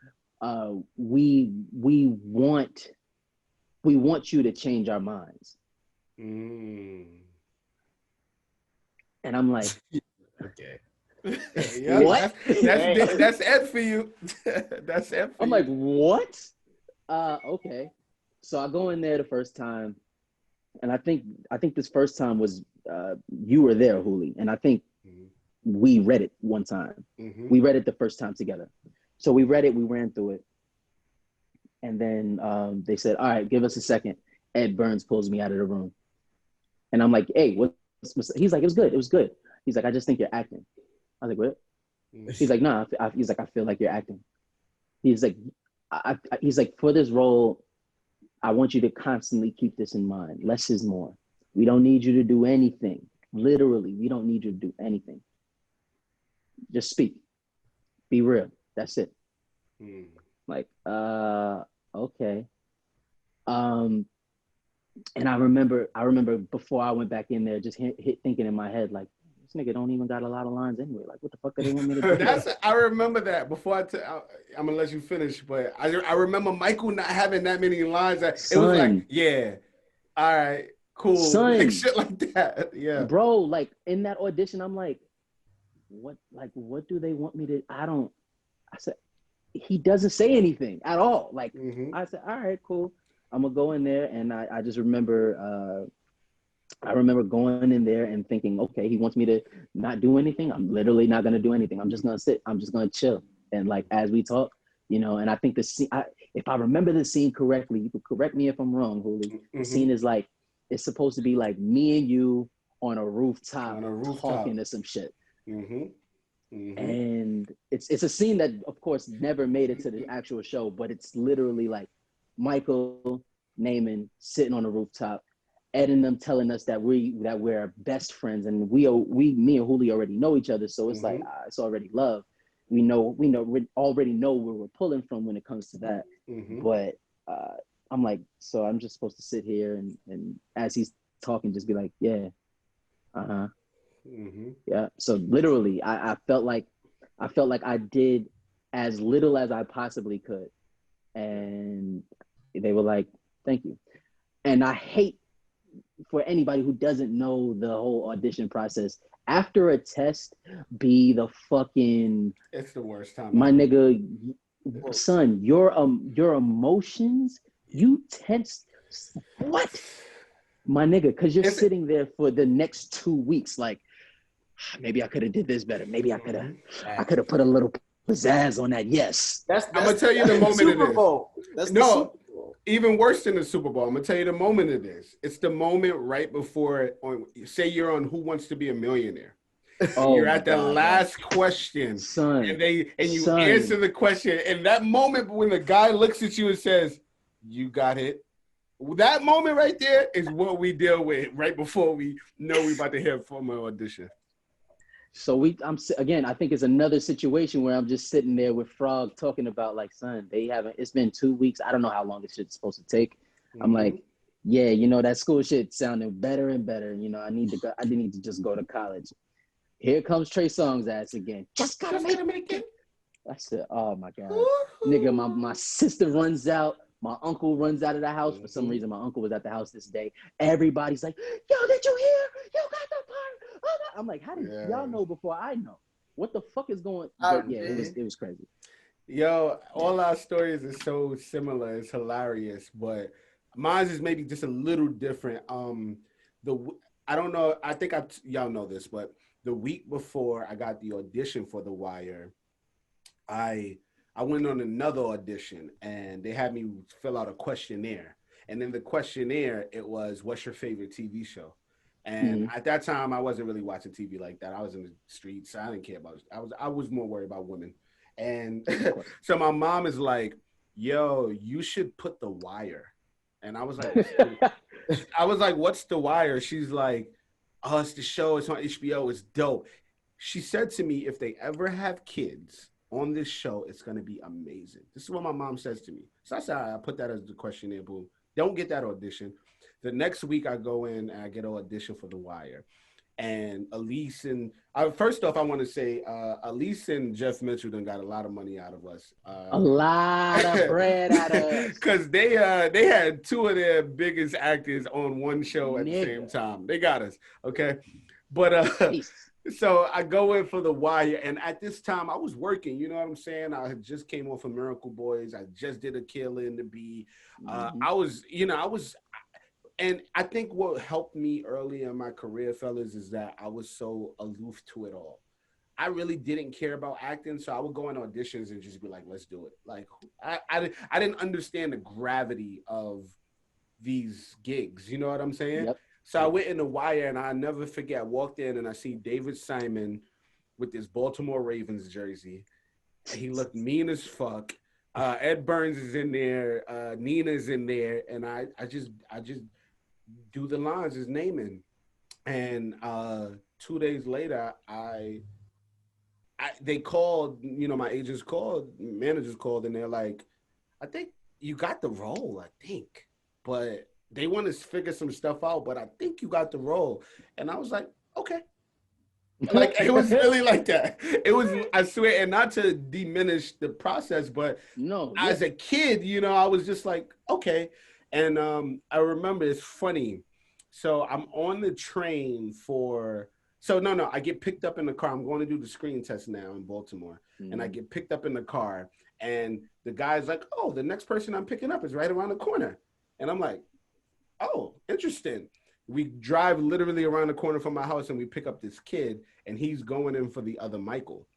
We want you to change our minds. And I'm like, okay. Yeah, what? That's Ed for you. That's Ed for I'm you. like, what? Okay. So I go in there the first time, and I think this first time was you were there, Juli, and I think we read it one time. We read it the first time together. So we read it, we ran through it, and then they said, all right, give us a second. Ed Burns pulls me out of the room, and I'm like, hey, what's he's like, it was good. He's like, I just think you're acting. I was like, what? He's like, nah. He's like, I feel like you're acting. He's like, he's like, for this role, I want you to constantly keep this in mind. Less is more. We don't need you to do anything. Literally, we don't need you to do anything. Just speak. Be real. That's it. Like, okay. And I remember before I went back in there, just hit thinking in my head, like, this nigga don't even got a lot of lines anyway. Like, what the fuck do they want me to do? I remember that. Before I'm gonna let you finish, but I remember Michael not having that many lines. It was like, yeah, all right, cool, like shit like that. Yeah, bro. Like in that audition, I'm like, what do they want me to? I said, he doesn't say anything at all. Like I said, all right, cool. I'm gonna go in there, and I just remember. I remember going in there and thinking, okay, he wants me to not do anything. I'm literally not going to do anything. I'm just going to sit. I'm just going to chill. And like, as we talk, you know, and I think the scene, if I remember the scene correctly, you could correct me if I'm wrong, Juli. The scene is like, it's supposed to be like me and you on a rooftop talking to some shit. And it's a scene that, of course, never made it to the actual show, but it's literally like Michael, Naaman sitting on a rooftop, Ed and them telling us that we're best friends, and me and Juli already know each other, so it's like it's already love. We already know where we're pulling from when it comes to that. But I'm like, so I'm just supposed to sit here and as he's talking, just be like, yeah, yeah. So literally, I felt like I did as little as I possibly could, and they were like, thank you. And I hate for anybody who doesn't know the whole audition process, after a test, it's the worst time. My nigga, son, your emotions, you tense. What? My nigga, because you're sitting there for the next 2 weeks, like, maybe I could have did this better. Maybe I could have put a little pizzazz on that. Yes. I'm gonna tell you the moment Super it is. Bowl. That's the Super Bowl. Even worse than the Super Bowl. I'm gonna tell you the moment it is. It's the moment right before, say you're on Who Wants to Be a Millionaire. You're at the last question, son, and you answer the question, and that moment when the guy looks at you and says, "You got it." That moment right there is what we deal with right before we know we about to hear from an audition. So I think it's another situation where I'm just sitting there with Frog talking about, like, son, it's been 2 weeks. I don't know how long this shit's supposed to take. I'm like, yeah, you know, that school shit sounded better and better. You know, I need to just go to college. Here comes Trey Songz ass again. Just gotta make it. I said, oh my God. Nigga, my sister runs out. My uncle runs out of the house. For some reason, my uncle was at the house this day. Everybody's like, yo, did you hear? You got the part. Oh, I'm like, how did y'all know before I know? What the fuck is going on? But yeah, it was crazy. Yo, all our stories are so similar. It's hilarious, but mine is maybe just a little different. I don't know. I think y'all know this, but the week before I got the audition for The Wire, I went on another audition and they had me fill out a questionnaire. And in the questionnaire, it was, "What's your favorite TV show?" And at that time, I wasn't really watching TV like that. I was in the streets. So I didn't care about it. I was more worried about women. And so my mom is like, "Yo, you should put The Wire." And I was like, "What's The Wire?" She's like, "Oh, it's the show. It's on HBO. It's dope." She said to me, "If they ever have kids on this show, it's going to be amazing." This is what my mom says to me. So I said, I put that as the questionnaire, boom. Don't get that audition. The next week I go in and I get an audition for The Wire. And Elise and first off, I want to say Elise and Jeff Mitchell done got a lot of money out of us. A lot of bread out of us. Because they had two of their biggest actors on one show at the same time. They got us, okay? But so I go in for The Wire, and at this time I was working. You know what I'm saying? I had just came off of Miracle Boys. I just did A Killer in the Bee. I was. And I think what helped me early in my career, fellas, is that I was so aloof to it all. I really didn't care about acting, so I would go in auditions and just be like, "Let's do it." Like, I didn't understand the gravity of these gigs. You know what I'm saying? Yep. So I went in The Wire, and I never forget. I walked in and I see David Simon with this Baltimore Ravens jersey. And he looked mean as fuck. Ed Burns is in there. Nina's in there, and I just do the lines, his naming. And 2 days later, they called, my agents called, managers called, and they're like, "I think you got the role, I think. But they want to figure some stuff out, but I think you got the role." And I was like, "Okay." Like, it was really like that. It was, I swear, and not to diminish the process, but as a kid, I was just like, okay. And I remember, it's funny. So I'm on the train I get picked up in the car. I'm going to do the screen test now in Baltimore. And I get picked up in the car, and the guy's like, "Oh, the next person I'm picking up is right around the corner." And I'm like, "Oh, interesting." We drive literally around the corner from my house, and we pick up this kid, and he's going in for the other Michael.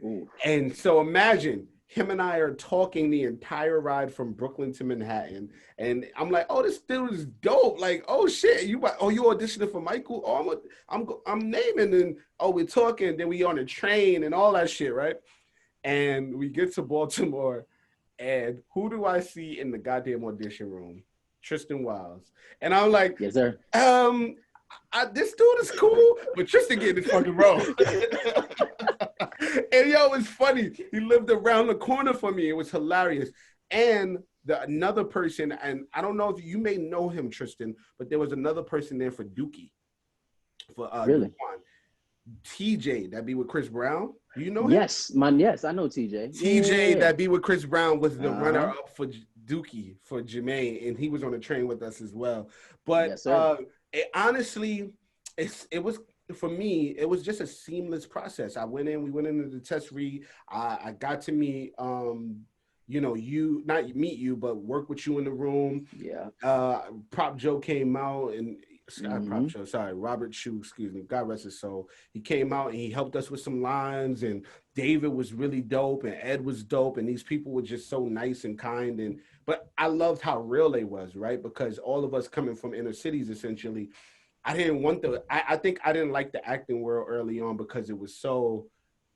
Ooh. And so imagine, him and I are talking the entire ride from Brooklyn to Manhattan. And I'm like, "Oh, this dude is dope. Like, oh shit, you auditioning for Michael? Oh, I'm naming." And we're talking. Then we on a train and all that shit, right? And we get to Baltimore, and who do I see in the goddamn audition room? Tristan Wilds. And I'm like, "Yes, sir. This dude is cool, but Tristan getting this fucking role." And it's funny. He lived around the corner from me. It was hilarious. And another person, and I don't know if you may know him, Tristan, but there was another person there for Dookie. For really? TJ, that be with Chris Brown. Do you know him? Yes, I know TJ. TJ, that be with Chris Brown, was the runner-up for Dookie for Jermaine, and he was on the train with us as well. But honestly, it was, for me, it was just a seamless process. We went into the test read. I got to meet, not meet you, but work with you in the room. Yeah. Prop Joe came out, and Robert Shue, excuse me, God rest his soul. He came out and he helped us with some lines, and David was really dope, and Ed was dope, and these people were just so nice and kind. But I loved how real they was, right? Because all of us coming from inner cities, essentially, I think I didn't like the acting world early on because it was so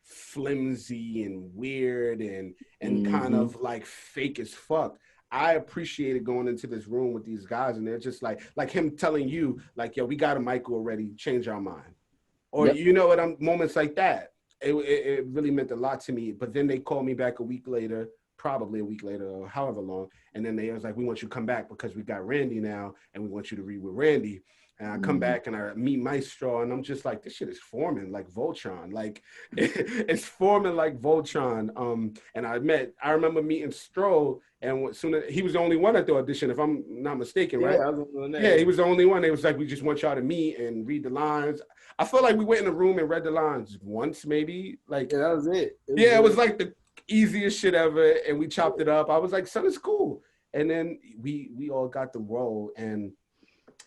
flimsy and weird and kind of like fake as fuck. I appreciated going into this room with these guys, and they're just like him telling you, like, "Yo, we got a Michael already, change our mind." Or, moments like that. It really meant a lot to me. But then they called me back probably a week later, or however long. And then they was like, "We want you to come back because we got Randy now, and we want you to read with Randy." And I come back and I meet Maestro, and I'm just like, this shit is forming like Voltron. Like, it's forming like Voltron. And I remember meeting Stro, and soon as he was the only one at the audition, if I'm not mistaken, right? Yeah, he was the only one. It was like, we just want y'all to meet and read the lines. I feel like we went in a room and read the lines once, maybe. Like, yeah, that was it. It was like the easiest shit ever, and we chopped it up. I was like, son, it's cool. And then we all got the role, and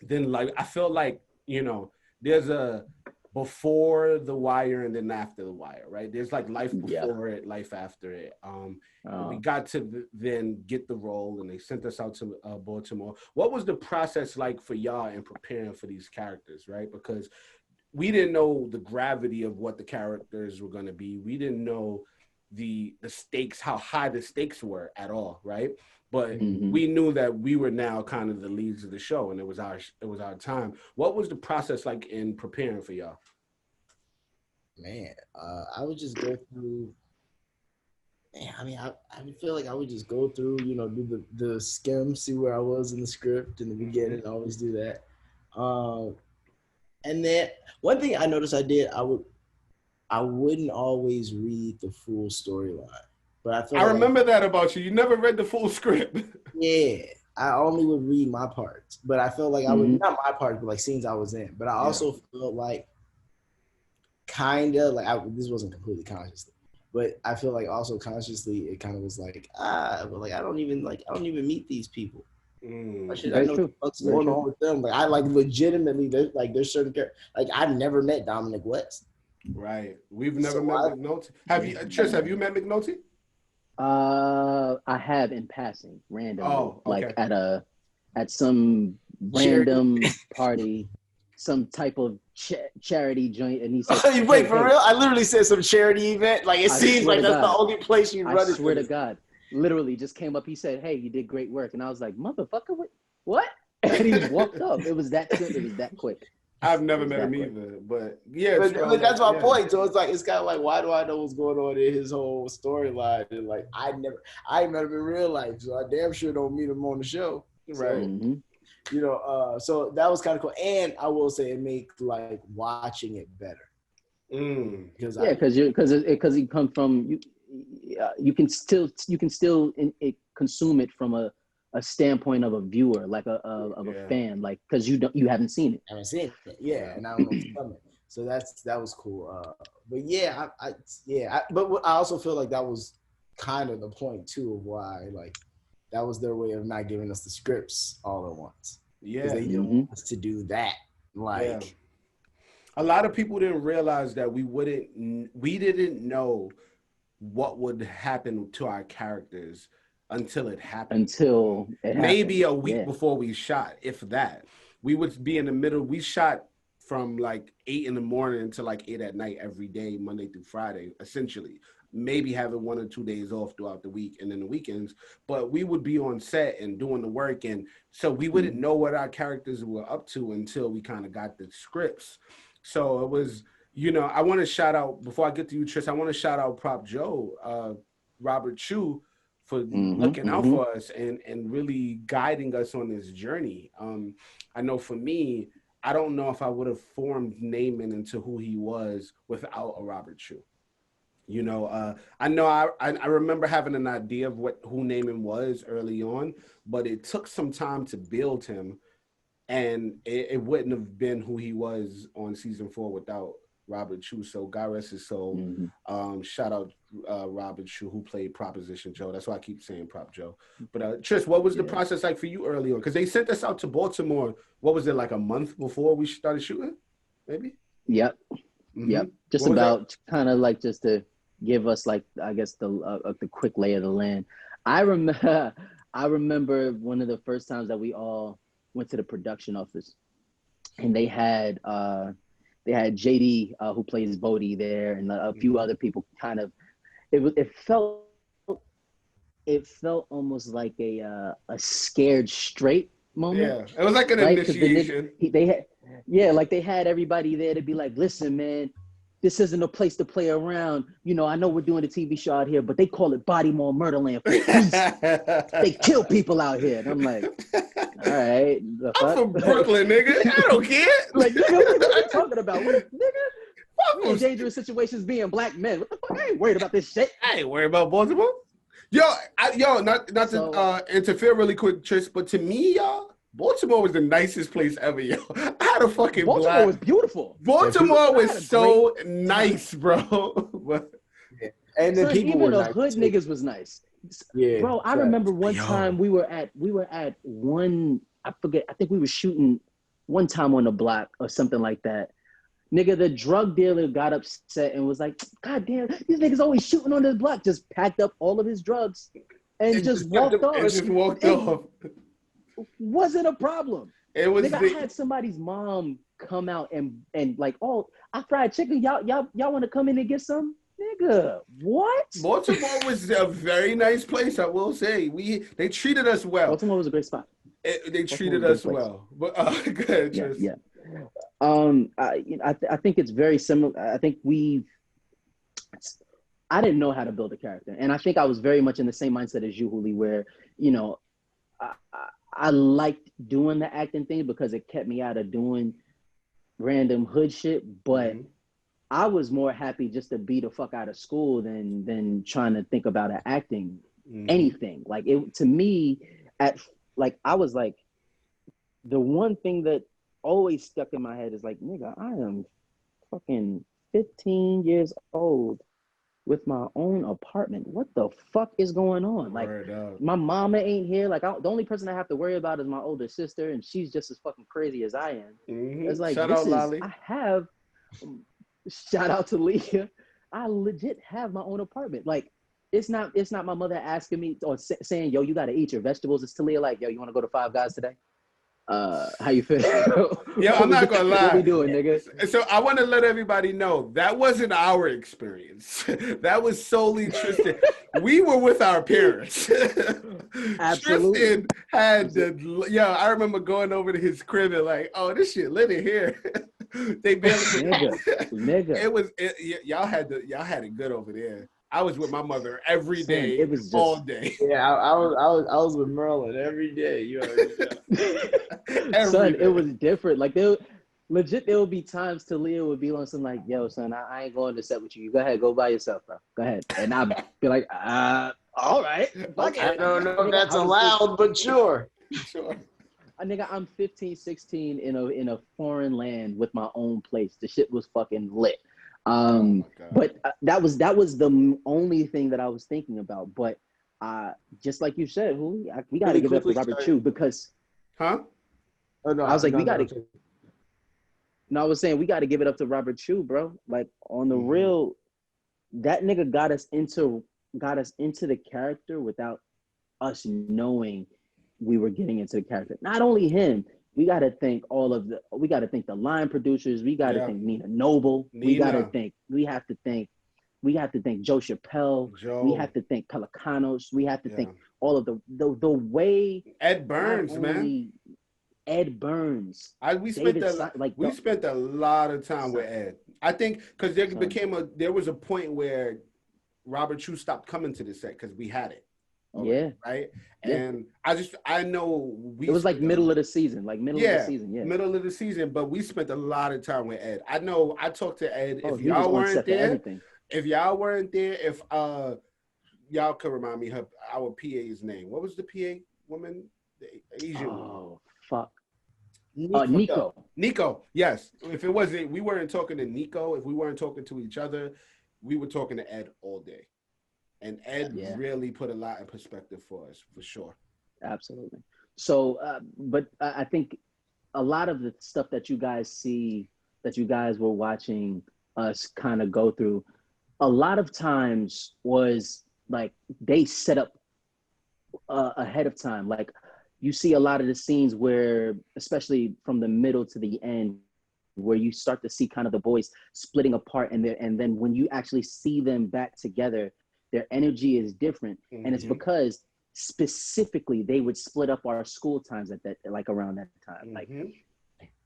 then like I felt like, you know, there's a before the wire and then after the wire, right? There's like life before it, life after it. We got to then get the role, and they sent us out to Baltimore. What was the process like for y'all in preparing for these characters, right? Because we didn't know the gravity of what the characters were going to be. We didn't know the stakes, how high the stakes were at all, right? But we knew that we were now kind of the leads of the show, and it was our time. What was the process like in preparing for y'all? Man, I would just go through. Man, I mean, I feel like I would just go through, you know, do the skim, see where I was in the script in the beginning. I always do that. And then one thing I noticed I did, I wouldn't always read the full storyline. But I remember that about you. You never read the full script. Yeah, I only would read my parts, but I felt like I would not my parts, but like scenes I was in. But I also felt like kind of like this wasn't completely consciously, but I feel like also consciously it kind of was like but like I don't even meet these people. I know what's going on with them. Like I like legitimately there's certain like I've never met Dominic West. Right, we've never met McNulty. Have you, Tris? Have you met McNulty? I have in passing, randomly, like at some random party, some type of charity joint, and he said, "Wait, for real?" I literally said some charity event. Like it seems like that's the only place you run. I swear to God, literally just came up. He said, "Hey, you did great work," and I was like, "Motherfucker, what?" And he walked up. It was that quick. It was that quick. I've never met him either, but yeah. But that's my point. So it's like it's kind of like, why do I know what's going on in his whole storyline? And like I met him in real life, so I damn sure don't meet him on the show, right? So, you know, so that was kind of cool. And I will say it makes like watching it better. Because he come from you can still consume it from a standpoint of a viewer, like a fan, like because you haven't seen it. I haven't seen it, and I don't know what's coming. So that was cool. But yeah, but I also feel like that was kind of the point too of why like that was their way of not giving us the scripts all at once. Yeah, they didn't want us to do that. Like a lot of people didn't realize that we didn't know what would happen to our characters until it happened. Maybe a week before we shot, if that. We would be in the middle. We shot from like 8 a.m. to like 8 p.m. every day, Monday through Friday, essentially. Maybe having 1 or 2 days off throughout the week and then the weekends. But we would be on set and doing the work. And so we wouldn't know what our characters were up to until we kind of got the scripts. So it was, you know, I want to shout out, before I get to you, Tris, I want to shout out Prop Joe, Robert Chu, for looking out for us and really guiding us on this journey. I know for me, I don't know if I would have formed Naaman into who he was without a Robert Chu. You know, I know I remember having an idea of who Naaman was early on, but it took some time to build him, and it wouldn't have been who he was on season 4 without Robert Chu. So God rest his soul. Shout out Robert Chu, who played Proposition Joe. That's why I keep saying Prop Joe. But Tris, what was the process like for you early on? Because they sent us out to Baltimore. What was it, like a month before we started shooting? Maybe. Yep. Just about kind of like just to give us like I guess the quick lay of the land. I remember one of the first times that we all went to the production office, and they had JD who plays Bodhi there, and a few other people. Kind of, it felt almost like a scared straight moment. Yeah, it was like an initiation. They had everybody there to be like, listen, man, this isn't a place to play around. You know, I know we're doing a TV show out here, but they call it Bodymore Murderland. They kill people out here. And I'm like, all right. I'm from Brooklyn, nigga. I don't care. Like, nigga, what are you talking about? What, nigga? We in dangerous situations being black men. What the fuck? I ain't worried about this shit. I ain't worried about Baltimore. Not to interfere really quick, Tris, but to me, y'all, Baltimore was the nicest place ever, yo. I had a fucking Baltimore was beautiful. Baltimore was so nice, bro. And then people even were the nice hood too. Niggas was nice. Yeah, bro. I remember one time we were at one. I forget. I think we were shooting one time on the block or something like that. Nigga, the drug dealer got upset and was like, "God damn, these niggas always shooting on this block." Just packed up all of his drugs and just walked off. And just walked off. Wasn't a problem. It was. Nigga, I had somebody's mom come out and like, "Oh, I fried chicken. Y'all want to come in and get some?" Nigga, what? Baltimore was a very nice place, I will say. They treated us well. Baltimore was a great spot. They treated us well. But go ahead, Tris. Yeah. I think it's very similar. I think I didn't know how to build a character, and I think I was very much in the same mindset as you, Juli, where I liked doing the acting thing because it kept me out of doing random hood shit, but. Mm-hmm. I was more happy just to be the fuck out of school than trying to think about acting anything. Like it to me, I was like, the one thing that always stuck in my head is like, nigga, I am fucking 15 years old with my own apartment. What the fuck is going on? Like, my mama ain't here. Like, the only person I have to worry about is my older sister, and she's just as fucking crazy as I am. Mm-hmm. It's like, shout out to Leah. I legit have my own apartment. Like, it's not my mother asking me or saying, yo, you got to eat your vegetables. It's Talia like, yo, you want to go to Five Guys today? How you feel? Yeah, I'm not gonna lie. What we doing, nigga? So I want to let everybody know that wasn't our experience. That was solely Tristan. We were with our parents. Absolutely. Tristan had I remember going over to his crib and like, oh, this shit lit in here. They barely nigga. Y'all had it good over there. I was with my mother every day. It was just, all day. Yeah, I was with Merlin every day. You already know. Son, it was different. Like there would be times Talia would be on some like, yo, son, I ain't going to set with you. You go ahead, go by yourself, bro. Go ahead. And I'd be like, all right. Okay. I don't know if that's allowed, but sure. Sure. Nigga, I'm 15, 16 in a foreign land with my own place. The shit was fucking lit. But that was the only thing that I was thinking about. But just like you said, we got to give it up to Robert Chu because, huh? Oh, no, I was like, we got to. No, I was saying we got to give it up to Robert Chu, bro. Like on the real, that nigga got us into the character without us knowing we were getting into the character. Not only him. We got to thank the line producers. We got to thank Nina Noble. We have to thank Joe Chappelle. We have to thank Pelicanos. We have to thank all of the way Ed Burns, man. Ed Burns. We spent a lot of time with Ed. I think because there was a point where Robert Chu stopped coming to the set because we had it. Okay, right. Yeah. And I know it was like middle of the season, middle of the season, but we spent a lot of time with Ed. I know I talked to Ed. If y'all weren't there, if y'all could remind me our PA's name. What was the PA woman? The Asian woman. Oh fuck. Nico. Nico, yes. If it wasn't, we weren't talking to Nico. If we weren't talking to each other, we were talking to Ed all day. And Ed really put a lot in perspective for us, for sure. Absolutely. So, but I think a lot of the stuff that you guys see, that you guys were watching us kind of go through, a lot of times was like they set up ahead of time. Like you see a lot of the scenes where, especially from the middle to the end, where you start to see kind of the boys splitting apart, and then when you actually see them back together, their energy is different. Mm-hmm. And it's because specifically they would split up our school times around that time. Mm-hmm. Like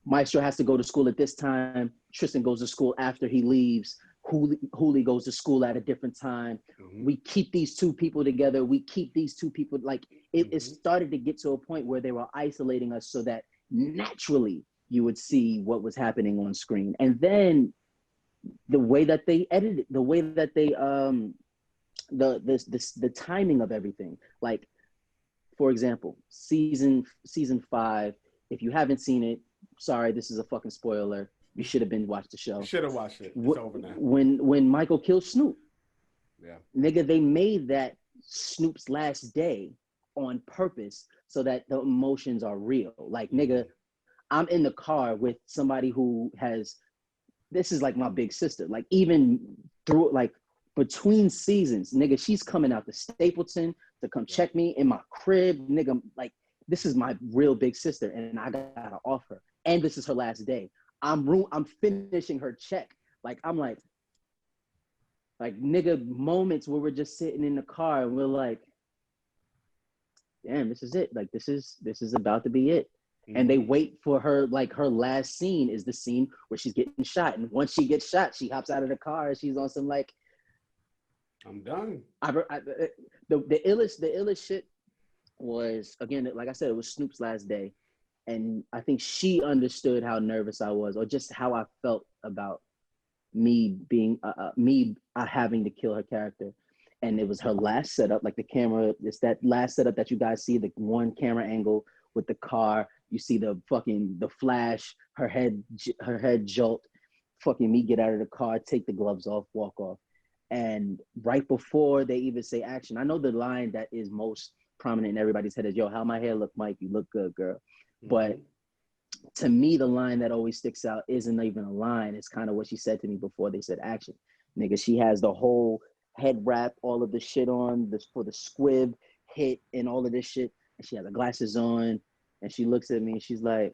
Maestro has to go to school at this time. Tristan goes to school after he leaves. Juli goes to school at a different time. Mm-hmm. We keep these two people together. We keep these two people, like it started to get to a point where they were isolating us so that naturally you would see what was happening on screen. And then the way that they edited, the way that they the timing of everything. Like, for example, season 5, if you haven't seen it, sorry, this is a fucking spoiler. You should have been watched the show. Should have watched it. It's over now. When Michael kills Snoop, yeah, nigga, they made that Snoop's last day on purpose so that the emotions are real. Like, nigga, I'm in the car with somebody who has, this is like my big sister. Like, even through, like, between seasons, nigga, she's coming out to Stapleton to come check me in my crib, nigga. Like, this is my real big sister, and I gotta off her. And this is her last day. I'm finishing her check. Like, I'm like, nigga, moments where we're just sitting in the car and we're like, damn, this is it. Like, this is about to be it. And they wait for her, like, her last scene is the scene where she's getting shot. And once she gets shot, she hops out of the car and she's on some, like, I'm done. The illest shit was, again, like I said, it was Snoop's last day. And I think she understood how nervous I was, or just how I felt about me being, having to kill her character. And it was her last setup, like the camera, it's that last setup that you guys see, the one camera angle with the car. You see the flash, her head jolt, fucking me get out of the car, take the gloves off, walk off. And right before they even say action, I know the line that is most prominent in everybody's head is, yo, how my hair look, Mike? You look good, girl. But to me, the line that always sticks out isn't even a line. It's kind of what she said to me before they said action. Nigga, she has the whole head wrap, all of the shit on, for the squib hit and all of this shit. And she has the glasses on. And she looks at me and she's like,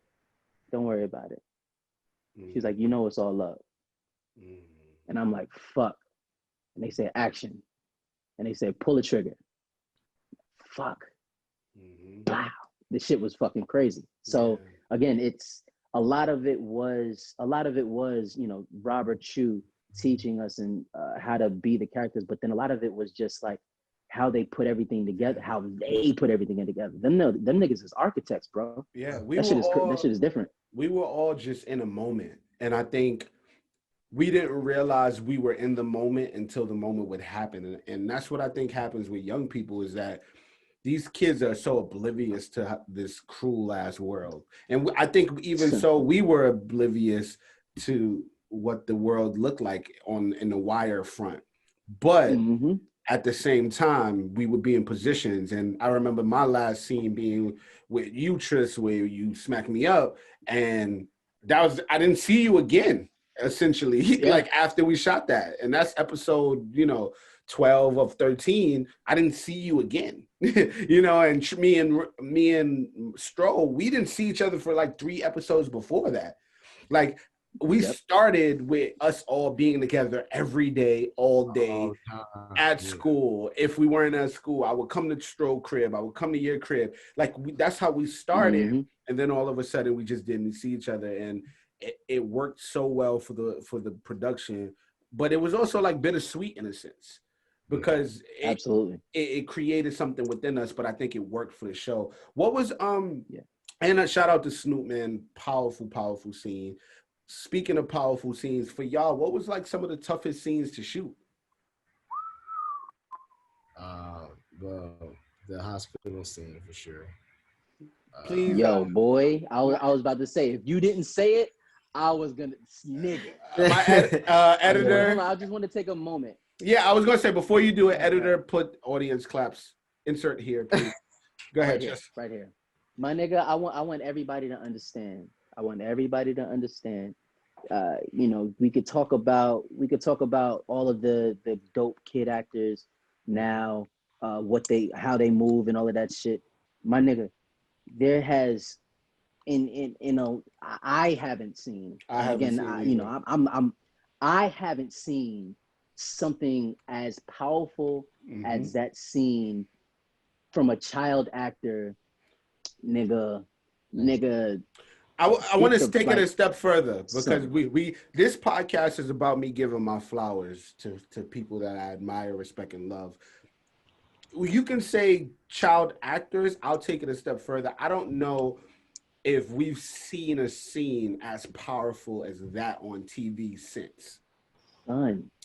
don't worry about it. She's like, you know it's all love. And I'm like, fuck. And they say action. And they say pull the trigger. Fuck. Wow. This shit was fucking crazy. So again, it's a lot of it was, you know, Robert Chu teaching us and how to be the characters, but then a lot of it was just like how they put everything together, how they put everything together. Them niggas is architects, bro. Yeah, that shit is different. We were all just in a moment, and I think we didn't realize we were in the moment until the moment would happen, and that's what I think happens with young people, is that these kids are so oblivious to this cruel ass world. And I think even so, we were oblivious to what the world looked like in the Wire front. But at the same time, we would be in positions. And I remember my last scene being with you, Tris, where you smacked me up. And I didn't see you again, essentially, like after we shot that. And that's episode, 12 of 13. I didn't see you again. And me and Stroll, we didn't see each other for like 3 episodes before that. Like, we started with us all being together every day, all day, at school. If we weren't at school, I would come to Stroll crib, I would come to your crib. Like, that's how we started. And then all of a sudden we just didn't see each other, and it worked so well for the production. But it was also like bittersweet in a sense, because it created something within us, but I think it worked for the show. What was and a shout out to Snoop, man. Powerful scene. Speaking of powerful scenes, for y'all, what was like some of the toughest scenes to shoot? The hospital scene for sure. Please, yo, boy, I was about to say, if you didn't say it, I was gonna nigga. My editor. I just want to take a moment. Yeah, I was gonna say, before you do it, editor, put audience claps. Insert here, please. Go ahead, right here. My nigga, I want everybody to understand. We could talk about all of the dope kid actors now, how they move and all of that shit. My nigga, there has I haven't seen something as powerful as that scene from a child actor, nigga. I want to take it a step further, because we this podcast is about me giving my flowers to people that I admire, respect, and love. you can say child actors. I'll take it a step further. I don't know if we've seen a scene as powerful as that on TV since.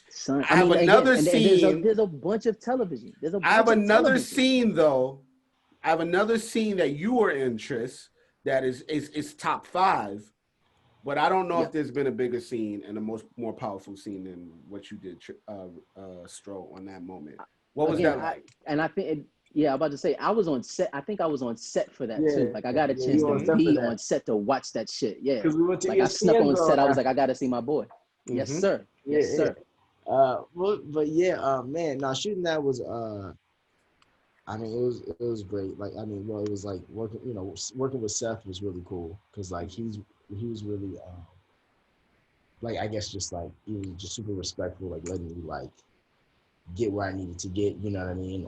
Son. I have Again, another and scene. there's a bunch of television. There's a I have bunch of another television. scene though. I have another scene that you were in, Tris, that is top 5. But I don't know if there's been a bigger scene and a more powerful scene than what you did, Stro, on that moment. What was that like? I think, I'm about to say, I was on set. I think I was on set for that too. Like I got a chance to be on set to watch that shit. Yeah, because we went to like I snuck on set. I was like, I got to see my boy. Mm-hmm. Yes, sir. Yes, sir. Man, now shooting that was I mean, it was great. Like, I mean, well, it was like working with Seth was really cool because like he was really like, I guess just like he was just super respectful, like letting me like get where I needed to get, you know what I mean?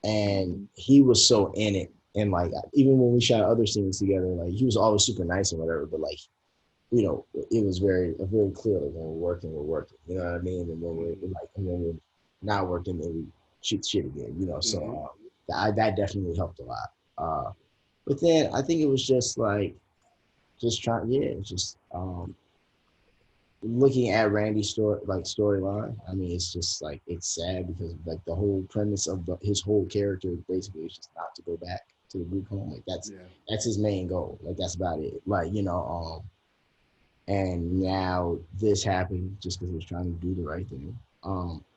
And he was so in it, and like even when we shot other scenes together, like he was always super nice and whatever, but like, you know, it was very clear like when we're working, you know what I mean? And when we're not working, then we shoot shit again, you know. So that definitely helped a lot. But then I think it was just like looking at Randy's storyline. I mean, it's just like it's sad because like the whole premise of his whole character basically is just not to go back to the group home. Like that's his main goal. Like that's about it. Like, you know, and now this happened just because he was trying to do the right thing.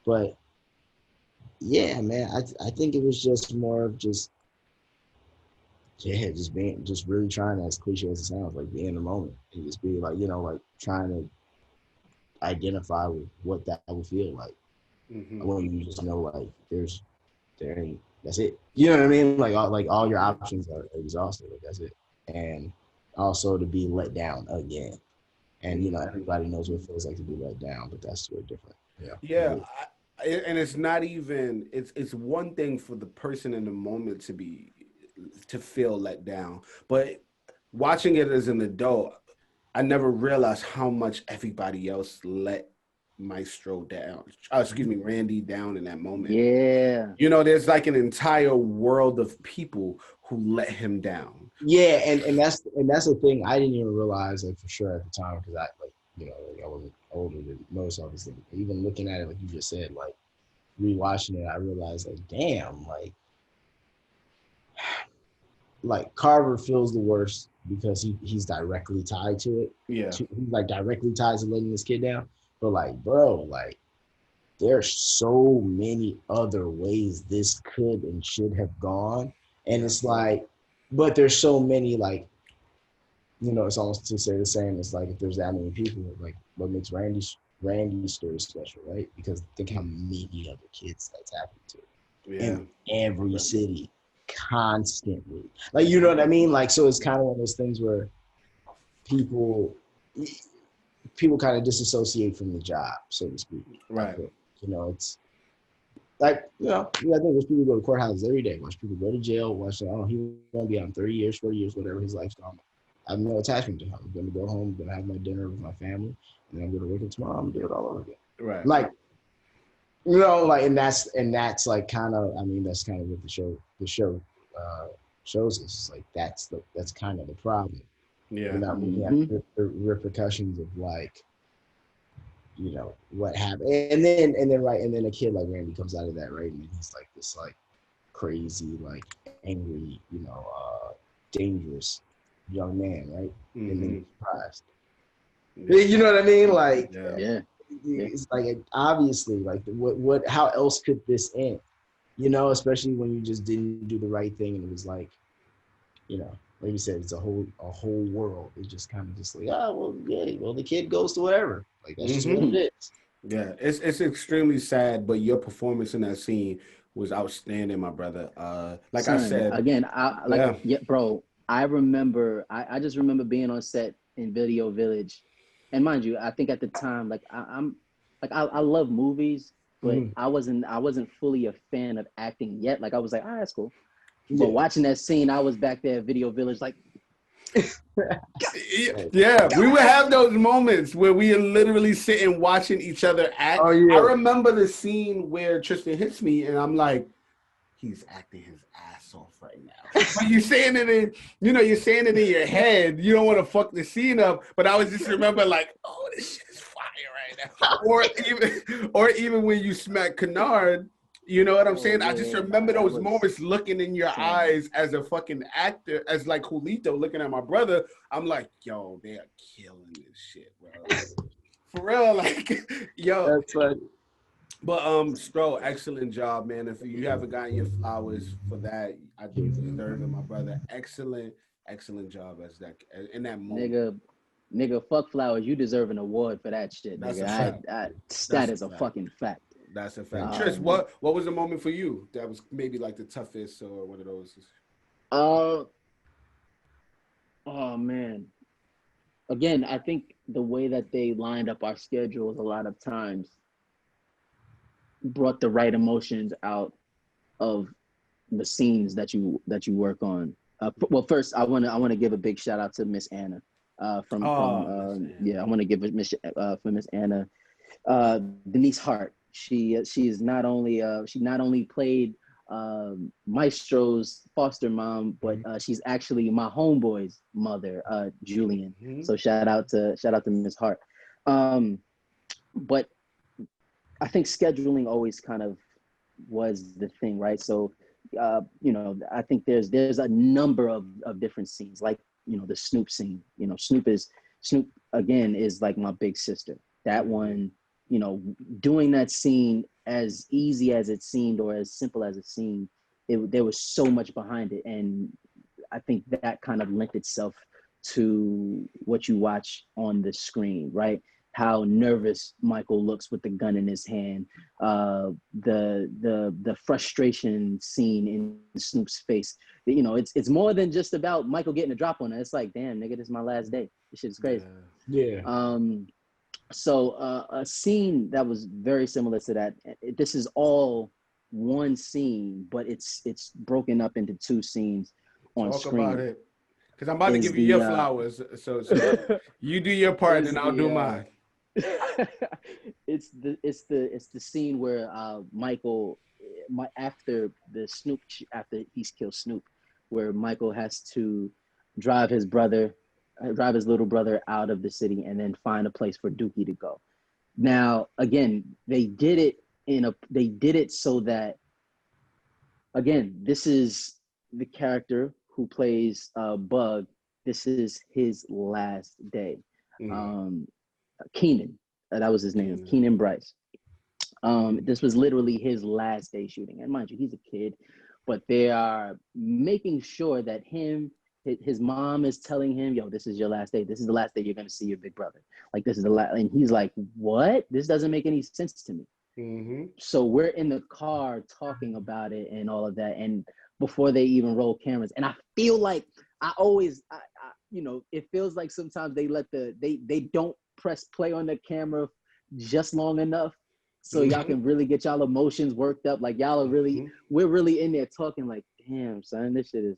But yeah, man, I think it was just more of just really trying, as cliche as it sounds, like be in the moment and just be like, you know, like trying to identify with what that would feel like when you just know like that's it. You know what I mean? Like all your options are exhausted. Like that's it. And also to be let down again. And you know, everybody knows what it feels like to be let down, but that's very different. Yeah. And it's not even it's one thing for the person in the moment to feel let down, but watching it as an adult, I never realized how much everybody else let Maestro down. Randy down in that moment. Yeah. You know, there's like an entire world of people who let him down. Yeah, and that's the thing I didn't even realize like for sure at the time because I wasn't older than most obviously. Even looking at it like you just said, like rewatching it, I realized like damn, like Carver feels the worst because he's directly tied to it. Yeah. He's like directly tied to letting this kid down. But like, bro, like there's so many other ways this could and should have gone. And it's like, but there's so many like, you know, it's almost to say the same. It's like if there's that many people, like what makes Randy's story special, right? Because think how many other kids that's happened to in every city. Constantly, like, you know what I mean? Like, so it's kind of one of those things where people kind of disassociate from the job, so to speak. Right. You know, it's like, you know, I think there's people who go to courthouses every day, watch people go to jail, watch, oh, he won't be on 30 years, 40 years, whatever his life's gone. I have no attachment to him. I'm going to go home, I'm going to have my dinner with my family, and then I'm going to wake up tomorrow and do it all over again. Right. Like, you know, like, and that's like kind of, I mean, that's kind of what the show shows us. Like, that's kind of the problem. Yeah. You know, the repercussions of like, you know, what happened, and then a kid like Randy comes out of that, right, and he's like this like crazy, like angry, you know, dangerous young man, right? And then he's surprised. You know what I mean? Like, it's like obviously, like what how else could this end? You know, especially when you just didn't do the right thing, and it was like, you know, like you said, it's a whole world. It's just kind of just like, the kid goes to whatever. Like that's just what it is. Yeah, it's extremely sad, but your performance in that scene was outstanding, my brother. Like I said again, bro. I remember, I just remember being on set in Video Village, and mind you, I think at the time, like I love movies, but I wasn't fully a fan of acting yet. Like I was like, that's cool. But watching that scene, I was back there at Video Village, like, Yeah, we would have those moments where we are literally sitting watching each other act. Oh, yeah. I remember the scene where Tristan hits me and I'm like, he's acting his ass off right now. But you're saying it you're saying it in your head. You don't want to fuck the scene up. But I was just remember like, oh, this shit is fire right now. Or even when you smack Kennard, you know what I'm saying? Yeah, I just remember those was moments looking in your eyes as a fucking actor, as like Julito looking at my brother. I'm like, yo, they are killing this shit, bro. For real, like, yo. That's funny. But Stro, excellent job, man. If you haven't gotten your flowers for that, I think you deserve it, my brother. Excellent job as that in that moment. Nigga, fuck flowers. You deserve an award for that shit, That's nigga. a fact. That is a fucking fact. That's a fact. Tris, what was the moment for you that was maybe like the toughest or one of those? Oh man. Again, I think the way that they lined up our schedules a lot of times brought the right emotions out of the scenes that you work on. Well, first I want to give a big shout out to Miss Anna. I want to give it for Miss Anna, Denise Hart. She not only played Maestro's foster mom, but she's actually my homeboy's mother, Julian. Mm-hmm. So shout out to Miss Hart. But I think scheduling always kind of was the thing, right? So I think there's a number of different scenes, like the Snoop scene. Snoop again is like my big sister. That one, doing that scene as easy as it seemed or as simple as it seemed, there was so much behind it. And I think that kind of lent itself to what you watch on the screen, right? How nervous Michael looks with the gun in his hand, the frustration scene in Snoop's face. It's more than just about Michael getting a drop on it. It's like, damn, nigga, this is my last day. This shit's crazy. Yeah. So a scene that was very similar to that. This is all one scene, but it's broken up into two scenes on screen. Talk about it, because I'm about to give you your flowers. So you do your part, and I'll do mine. It's the scene where Michael, after he's killed Snoop, where Michael has to drive his little brother out of the city and then find a place for Dookie to go. Now, again, they did it so that, again, this is the character who plays Bug. This is his last day. Mm-hmm. Keenan, that was his name, Keenan Bryce. This was literally his last day shooting. And mind you, he's a kid, but they are making sure that his mom is telling him, yo, this is your last day. This is the last day you're going to see your big brother. Like, this is the last. And he's like, what? This doesn't make any sense to me. Mm-hmm. So we're in the car talking about it and all of that. And before they even roll cameras. And I feel like it feels like sometimes they they don't press play on the camera just long enough so y'all can really get y'all emotions worked up. Like, y'all are really, we're really in there talking like, damn, son, this shit is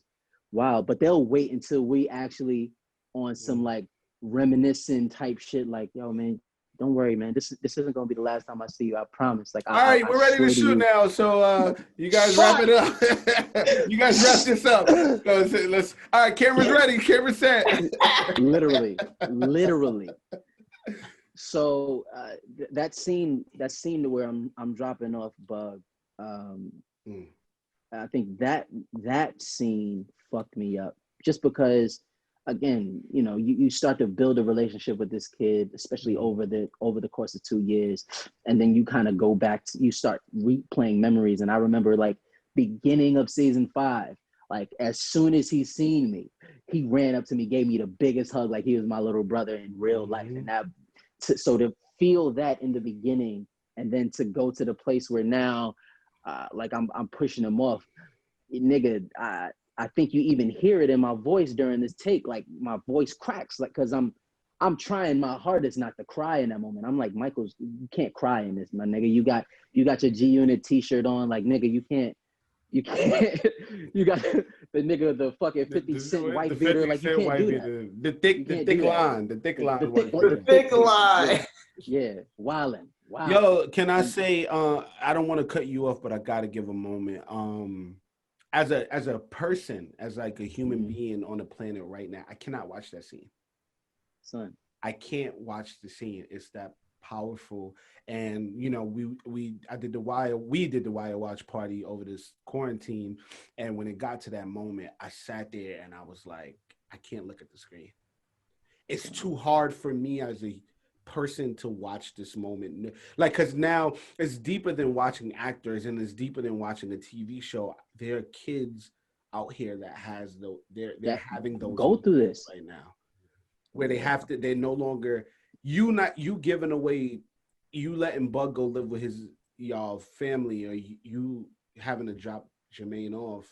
wild. But they'll wait until we actually on some like reminiscent type shit, like, yo, man, don't worry, man. This isn't gonna be the last time I see you. I promise. Like, all right, we're ready to shoot now. So you guys wrap it up. You guys wrap this up. Let's. All right, camera's ready. Camera set. Literally. So that scene to where I'm dropping off Bug. I think that scene fucked me up just because, again, you start to build a relationship with this kid, especially over the course of 2 years, and then you kind of go back to, you start replaying memories. And I remember, like, beginning of season 5, like, as soon as he seen me, he ran up to me, gave me the biggest hug, like he was my little brother in real life. And that, so to feel that in the beginning, and then to go to the place where now, like, I'm pushing him off, nigga. I think you even hear it in my voice during this take. Like, my voice cracks, like, because I'm trying my hardest not to cry in that moment. I'm like, Michael, you can't cry in this, my nigga. You got your G Unit t-shirt on, like, nigga, you You can't. You got the nigga, the fucking 50 Cent white beater. Like, you can't do that. The thick line. The thick line. The thick line. Yeah, wildin'. Wow. Yo, can I say? I don't want to cut you off, but I gotta give a moment. As a person, as like a human being on the planet right now, I cannot watch that scene. Son, I can't watch the scene. It's that powerful. And you know, we did the Wire watch party over this quarantine, and when it got to that moment, I sat there and I was like, I can't look at the screen. It's too hard for me as a person to watch this moment, like, because now it's deeper than watching actors and it's deeper than watching a TV show. There are kids out here that has they're having those go through this right now, where they're no longer you giving away, you letting Bug go live with y'all family, or you having to drop Jermaine off.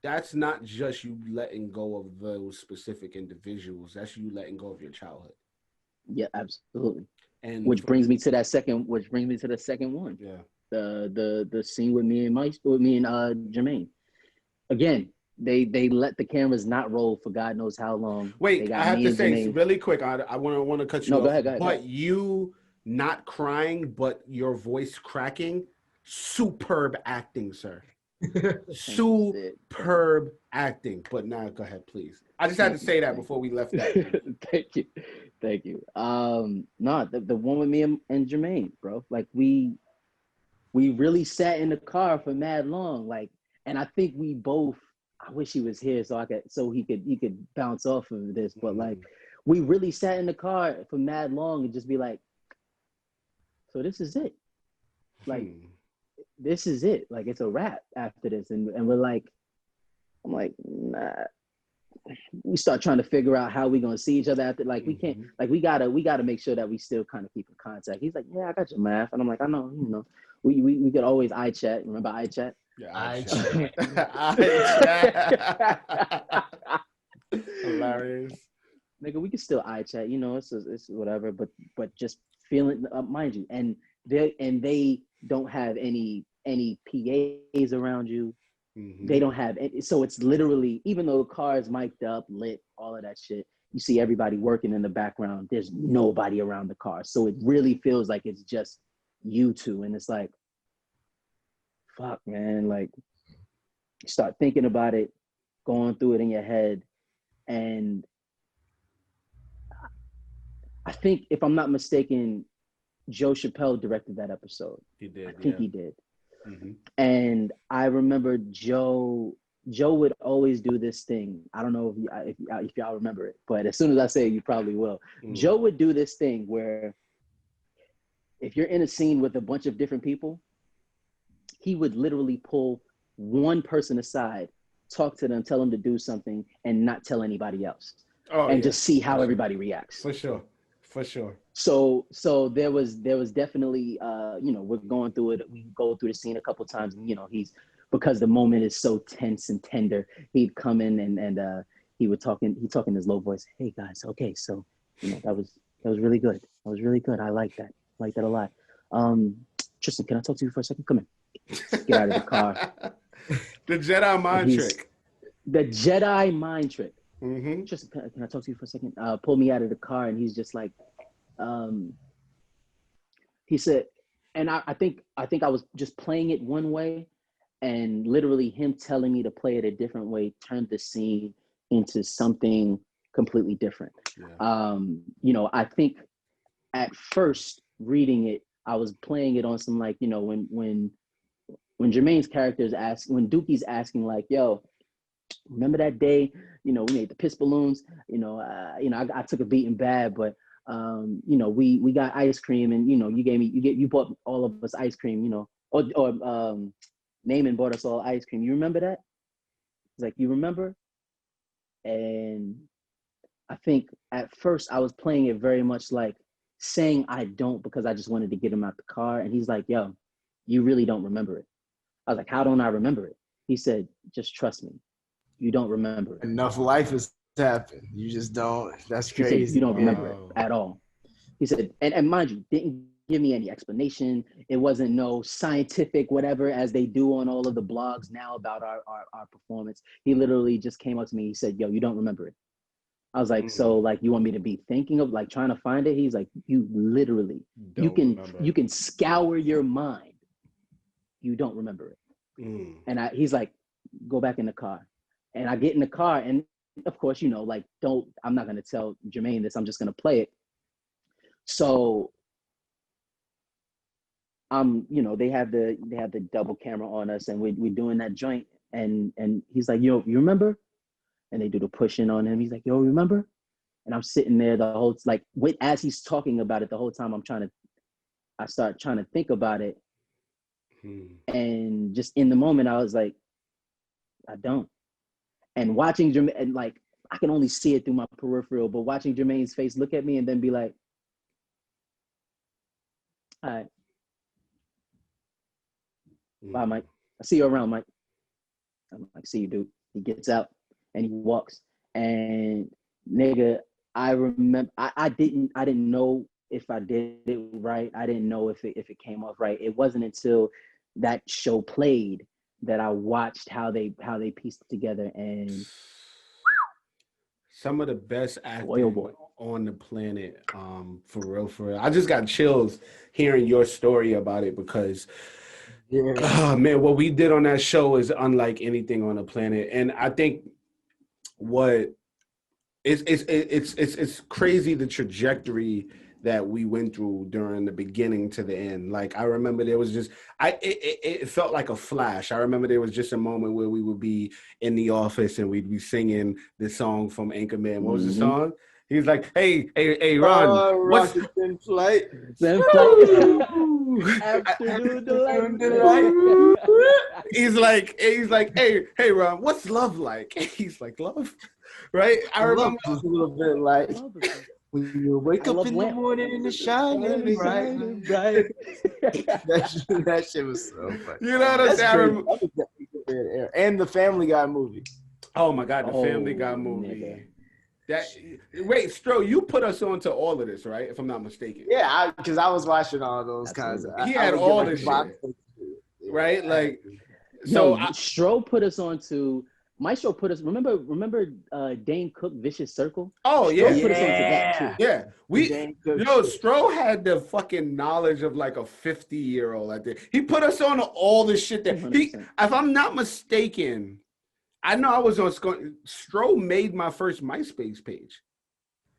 That's not just you letting go of those specific individuals. That's you letting go of your childhood. Yeah, absolutely. And which brings me to the second one. Yeah. The scene with me and Jermaine. Again, they let the cameras not roll for God knows how long. Wait, I have to say Jermaine. really quick. I want to cut you off. Go ahead. But you not crying, but your voice cracking. Superb acting, sir. Superb acting. But now go ahead, please. I just had to say that before we left that. Thank you. No, the one with me and Jermaine, bro. Like we really sat in the car for mad long. Like, and I think we both. I wish he was here so he could bounce off of this. But like, we really sat in the car for mad long and just be like, so this is it. Like, this is it. Like, it's a wrap after this. And we're like, I'm like, nah. We start trying to figure out how we're gonna see each other after. Like, we can't. Like, we gotta make sure that we still kind of keep in contact. He's like, yeah, I got your math, and I'm like, I know, you know, we could always iChat. Remember iChat? Yeah, iChat. Hilarious. Nigga, we can still iChat. You know, it's whatever. But just feeling, mind you, and they don't have any PAs around you. Mm-hmm. They don't have it, so it's literally, even though the car is mic'd up, lit, all of that shit, you see everybody working in the background. There's nobody around the car, so it really feels like it's just you two, and it's like, fuck, man. Like, you start thinking about it, going through it in your head, and I think, if I'm not mistaken, Joe Chappelle directed that episode. He did. I think he did. Mm-hmm. And I remember Joe would always do this thing. I don't know if y'all remember it, but as soon as I say it, you probably will. Mm. Joe would do this thing where if you're in a scene with a bunch of different people, he would literally pull one person aside, talk to them, tell them to do something, and not tell anybody else. Just see how everybody reacts. For sure. So there was definitely, we're going through it. We go through the scene a couple times, and because the moment is so tense and tender, he'd come in and he talk in his low voice. Hey guys, okay, so that was really good. That was really good. I like that. I like that a lot. Tristan, can I talk to you for a second? Come in. Get out of the car. The Jedi mind trick. The Jedi mind trick. Mm-hmm. Just can I talk to you for a second? Pull me out of the car, and he's just like, he said, and I think I was just playing it one way, and literally him telling me to play it a different way turned the scene into something completely different. Yeah. I think at first reading it, I was playing it on some like, when Jermaine's character is when Dookie's asking like, yo, remember that day, we made the piss balloons, I took a beating bad, but we got ice cream, and you bought all of us ice cream, or Naaman bought us all ice cream. You remember that? He's like, you remember? And I think at first I was playing it very much like saying I don't, because I just wanted to get him out the car. And he's like, yo, you really don't remember it. I was like, how don't I remember it? He said, just trust me. You don't remember it. Enough life has happened. You just don't. That's crazy. You don't remember it at all. He said, and mind you, didn't give me any explanation. It wasn't no scientific whatever as they do on all of the blogs now about our performance. He literally just came up to me. He said, "Yo, you don't remember it." I was like, "So like you want me to be thinking of like trying to find it?" He's like, "You literally you can scour your mind. You don't remember it." And he's like, "Go back in the car." And I get in the car, and of course, you know, like I'm not gonna tell Jermaine this. I'm just gonna play it. So you know, they have the double camera on us, and we're doing that joint, and he's like, "Yo, you remember?" And they do the pushing on him. He's like, "Yo, remember?" And I'm sitting there the whole as he's talking about it the whole time. I start trying to think about it, and just in the moment, I was like, I don't. And watching Jermaine, and like I can only see it through my peripheral, but watching Jermaine's face look at me and then be like, "All right. Bye, Mike. I see you around, Mike." I'm like, "See you, dude." He gets out and he walks. And nigga, I remember I didn't know if I did it right. I didn't know if it came off right. It wasn't until that show played that I watched how they pieced it together. And some of the best acting on the planet, for real. I just got chills hearing your story about it because oh man, what we did on that show is unlike anything on the planet. And I think it's crazy the trajectory that we went through during the beginning to the end. Like I remember there was just it felt like a flash. I remember there was just a moment where we would be in the office and we'd be singing the song from Anchorman. What was the song? He's like, hey, Ron, what's Rocket flight? Afternoon delight. He's like, hey, Ron, what's love like? He's like, love, right? I remember a little bit like when you wake up in the morning and it's shining bright. That shit was so funny. You know what I'm saying? And the Family Guy movie. Oh my God, the Family Guy movie. Wait, Stro, you put us on to all of this, right? If I'm not mistaken. Yeah, because I was watching all those kinds of. He had all this shit, right? Like, so Stro put us on to. Maestro put us. Remember Dane Cook, Vicious Circle. Oh yeah, Stro put us on to that too. Yeah, Stro had the fucking knowledge of like a 50-year-old. I think he put us on to all the shit that if I'm not mistaken. I know I was on Stro made my first MySpace page.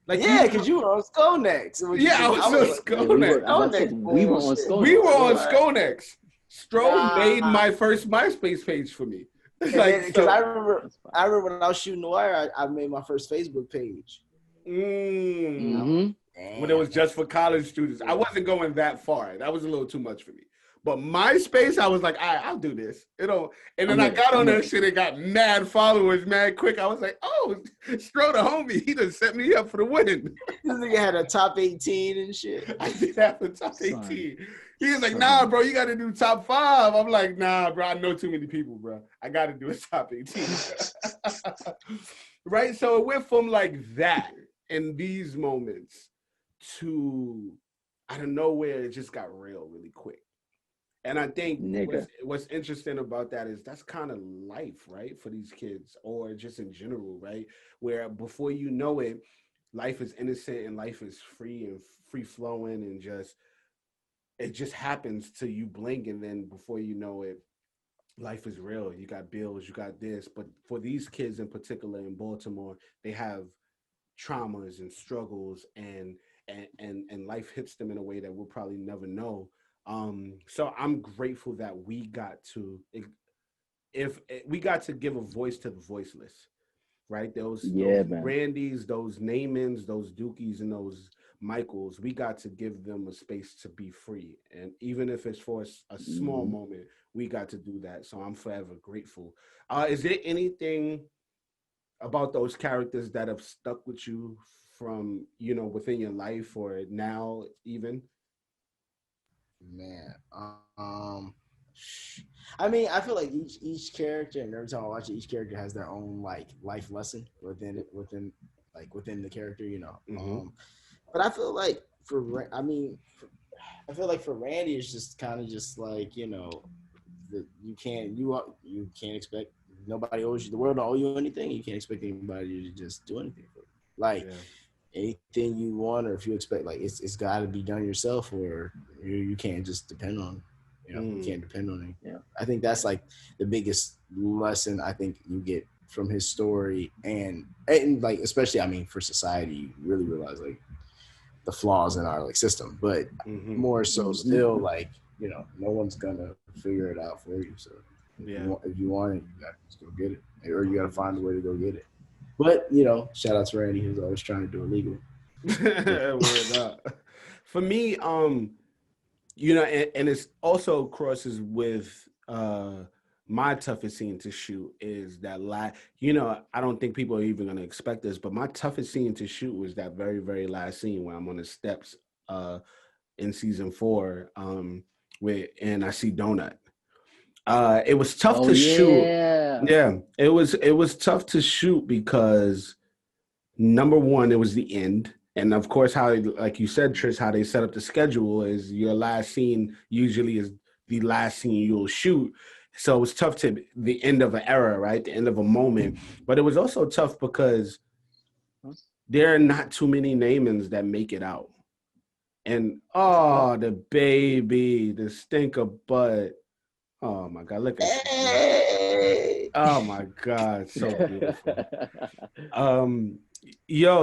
Like because you were on Skonex. I was on Skonex. We were on Skonex. We were on Skonex. Stro made my first MySpace page for me. Because I remember when I was shooting Noir, I made my first Facebook page. When it was just for college students. I wasn't going that far. That was a little too much for me. But MySpace, I was like, all right, I'll do this. You know, and then I got on that shit and got mad followers, mad quick. I was like, oh, Stro the homie, he done set me up for the win. This nigga had a top 18 and shit. I did have a top 18. He was like, nah, bro, you got to do top 5. I'm like, nah, bro, I know too many people, bro. I got to do a top 18. Right? So it went from like that in these moments to out of nowhere, it just got real really quick. And I think what's interesting about that is that's kind of life, right? For these kids or just in general, right? Where before you know it, life is innocent and life is free and free flowing and it just happens till you blink. And then before you know it, life is real. You got bills, you got this. But for these kids in particular in Baltimore, they have traumas and struggles and life hits them in a way that we'll probably never know. So I'm grateful that we got to give a voice to the voiceless, right? Those Randys, those Naimans, those Dookies, and those Michaels, we got to give them a space to be free. And even if it's for a small moment, we got to do that. So I'm forever grateful. Is there anything about those characters that have stuck with you from, within your life or now even? Man, I mean, I feel like each character, and every time I watch it, each character has their own like life lesson within the character, But I feel like I feel like for Randy, it's just kind of just like, you know, you can't expect, nobody owes you, the world don't owe you anything. You can't expect anybody to just do anything for you. Like anything you want, or if you expect, like it's got to be done yourself, or you can't just depend on, you can't depend on it. Yeah, I think that's like the biggest lesson I think you get from his story, and like especially, I mean, for society, you really realize like the flaws in our like system, but more so still, like, you know, no one's gonna figure it out for you. So if you want it, you got to go get it, or you got to find a way to go get it. But, you know, shout out to Randy, who's always trying to do it legally. Word up. For me, you know, and it's also crosses with my toughest scene to shoot is that you know, I don't think people are even gonna expect this, but my toughest scene to shoot was that very, very last scene where I'm on the steps in season 4, and I see Donut. It was tough to shoot. Yeah, it was tough to shoot because number one, it was the end. And of course, how, like you said, Trish, how they set up the schedule is your last scene usually is the last scene you'll shoot. So it was tough to the end of an era, right? The end of a moment. But it was also tough because there are not too many Naimans that make it out. And the baby, the stink of butt. Oh my God, look at that. Oh my God, so beautiful.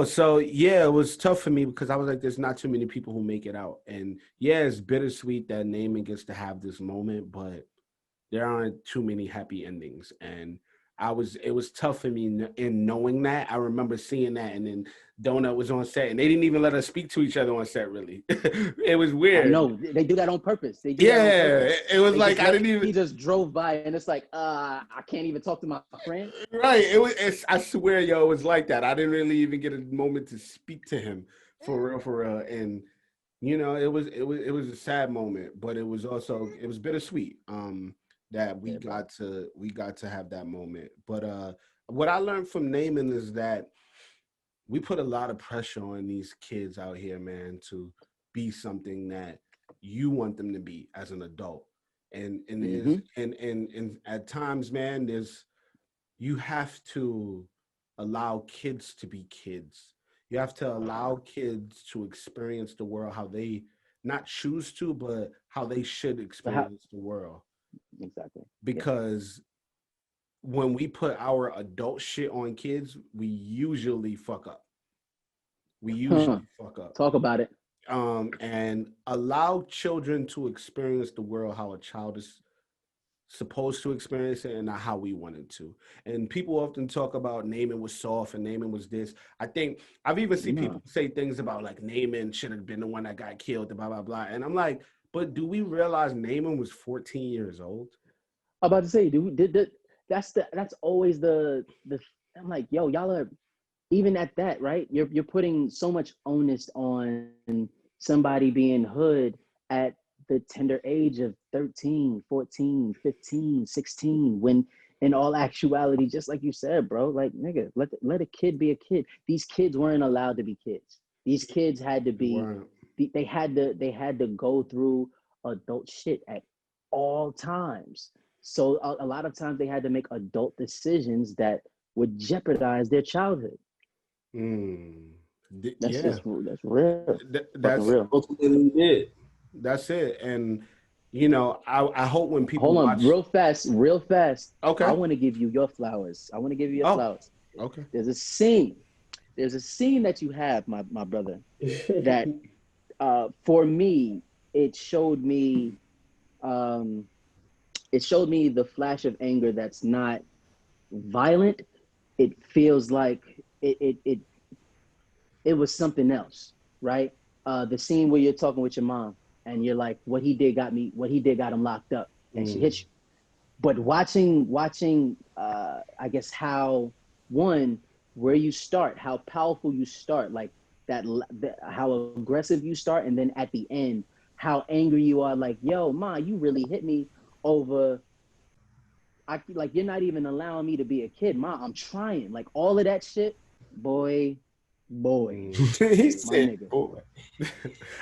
So yeah, it was tough for me because I was like, there's not too many people who make it out. And yeah, it's bittersweet that Naaman gets to have this moment, but there aren't too many happy endings. And it was tough for me in knowing that. I remember seeing that, and then Donut was on set, and they didn't even let us speak to each other on set, really. It was weird. No, they do that on purpose. They do that on purpose. It was like, I didn't even... He just drove by, and it's like, I can't even talk to my friend. Right. I swear, it was like that. I didn't really even get a moment to speak to him, for real. And, you know, it was a sad moment, but it was bittersweet. That we got to have that moment. But what I learned from Naaman is that we put a lot of pressure on these kids out here, man, to be something that you want them to be as an adult. And at times, man, you have to allow kids to be kids. You have to allow kids to experience the world how they not choose to, but how they should experience the world. Exactly. Because when we put our adult shit on kids, we usually fuck up. Talk about it. And allow children to experience the world how a child is supposed to experience it and not how we wanted to. And people often talk about Naaman was soft and Naaman was this. I think I've even seen people say things about like Naaman should have been the one that got killed, blah, blah, blah. And I'm like, but do we realize Naaman was 14 years old? I'm about to say, that's always the I'm like, yo, y'all are, even at that, right? You're putting so much onus on somebody being hood at the tender age of 13, 14, 15, 16, when in all actuality, just like you said, bro, like, nigga, let a kid be a kid. These kids weren't allowed to be kids. These kids had to be, they had to go through adult shit at all times. So a lot of times they had to make adult decisions that would jeopardize their childhood. That's real. That's real. That's it. And you know, I hope when people hold on real fast. Okay. I want to give you your flowers. Flowers. Okay. There's a scene that you have, my brother, that for me, it showed me the flash of anger that's not violent. It feels like it was something else, right? The scene where you're talking with your mom and you're like, what he did got him locked up, and she hit you. But watching I guess how where you start, how powerful you start, like how aggressive you start, and then at the end, how angry you are, like, yo, ma, you really hit me over, like, you're not even allowing me to be a kid, ma, I'm trying, like, all of that shit, boy, Boy. He said, boy.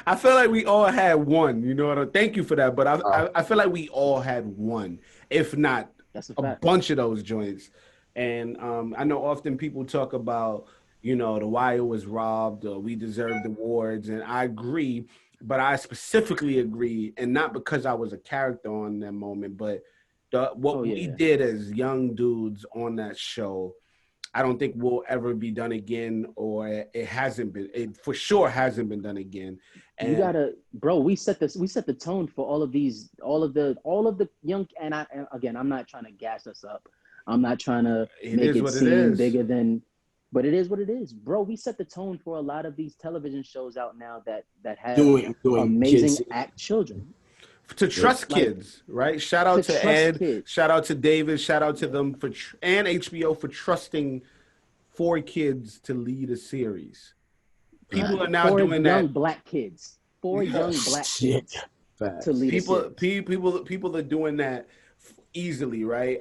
I feel like we all had one. You know what? Thank you for that. But I feel like we all had one, if not That's a bunch of those joints. And I know often people talk about, you know, The Wire was robbed or we deserved awards. And I agree, but I specifically agree. And not because I was a character on that moment, but what we did as young dudes on that show, I don't think will ever be done again, or it hasn't been. It for sure hasn't been done again. And you gotta, bro. We set the tone for all of the young. And again, I'm not trying to gas us up. I'm not trying to make it seem bigger than, but it is what it is, bro. We set the tone for a lot of these television shows out now that have doing amazing children. To trust kids, right? Shout out to Ed. Kids. Shout out to David. Shout out to them and HBO for trusting 4 kids to lead a series. People are now doing that. 4 young black kids. 4 young black kids to lead a series. People are doing that easily, right?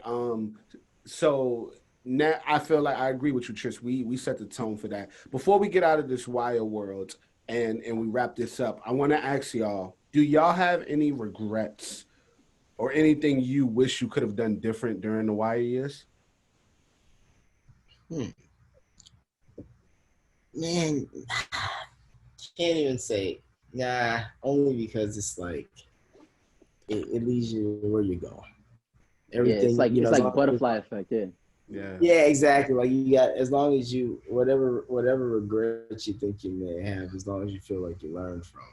So now I feel like I agree with you, Trish. We set the tone for that. Before we get out of this Wire world and we wrap this up, I want to ask y'all. Do y'all have any regrets or anything you wish you could have done different during the Wire years? Man, can't even say. Nah, only because it's like it leads you where you're going. Everything, it's like butterfly effect. Yeah, exactly. Like you got, as long as you whatever regrets you think you may have, as long as you feel like you learned from it.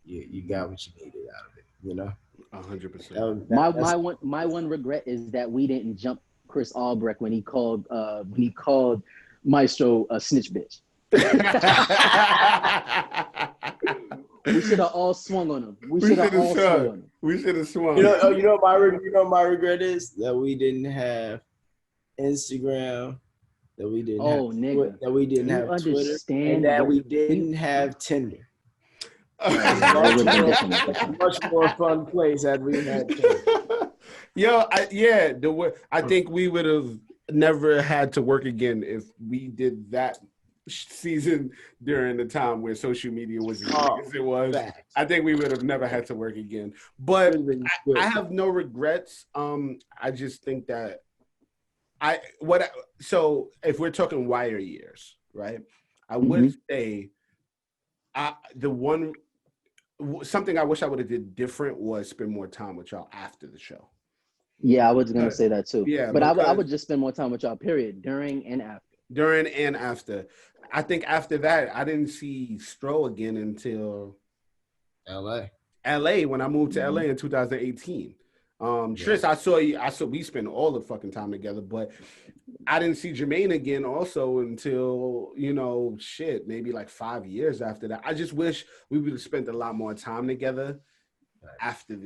You got what you needed out of it, you know. 100%. My one regret is that we didn't jump Chris Albrecht when he called Maestro a snitch bitch. We should have all swung on him. We should have all swung on him. We should have swung. You know my regret is that we didn't have Instagram, that we didn't that we didn't have Twitter, and that we didn't have Tinder. Much more fun place had we had Tinder. I think we would have never had to work again if we did that season during the time where social media was as it was. I think we would have never had to work again. But I have no regrets. I just think that so if we're talking Wire years, right? I would say something I wish I would have did different was spend more time with y'all after the show. Yeah, I was gonna say that too. Yeah, but I would just spend more time with y'all. Period. During and after. I think after that, I didn't see Stro again until LA when I moved to LA in 2018. Trish, I saw we spent all the fucking time together, but I didn't see Jermaine again also until, maybe like 5 years after that. I just wish we would have spent a lot more time together after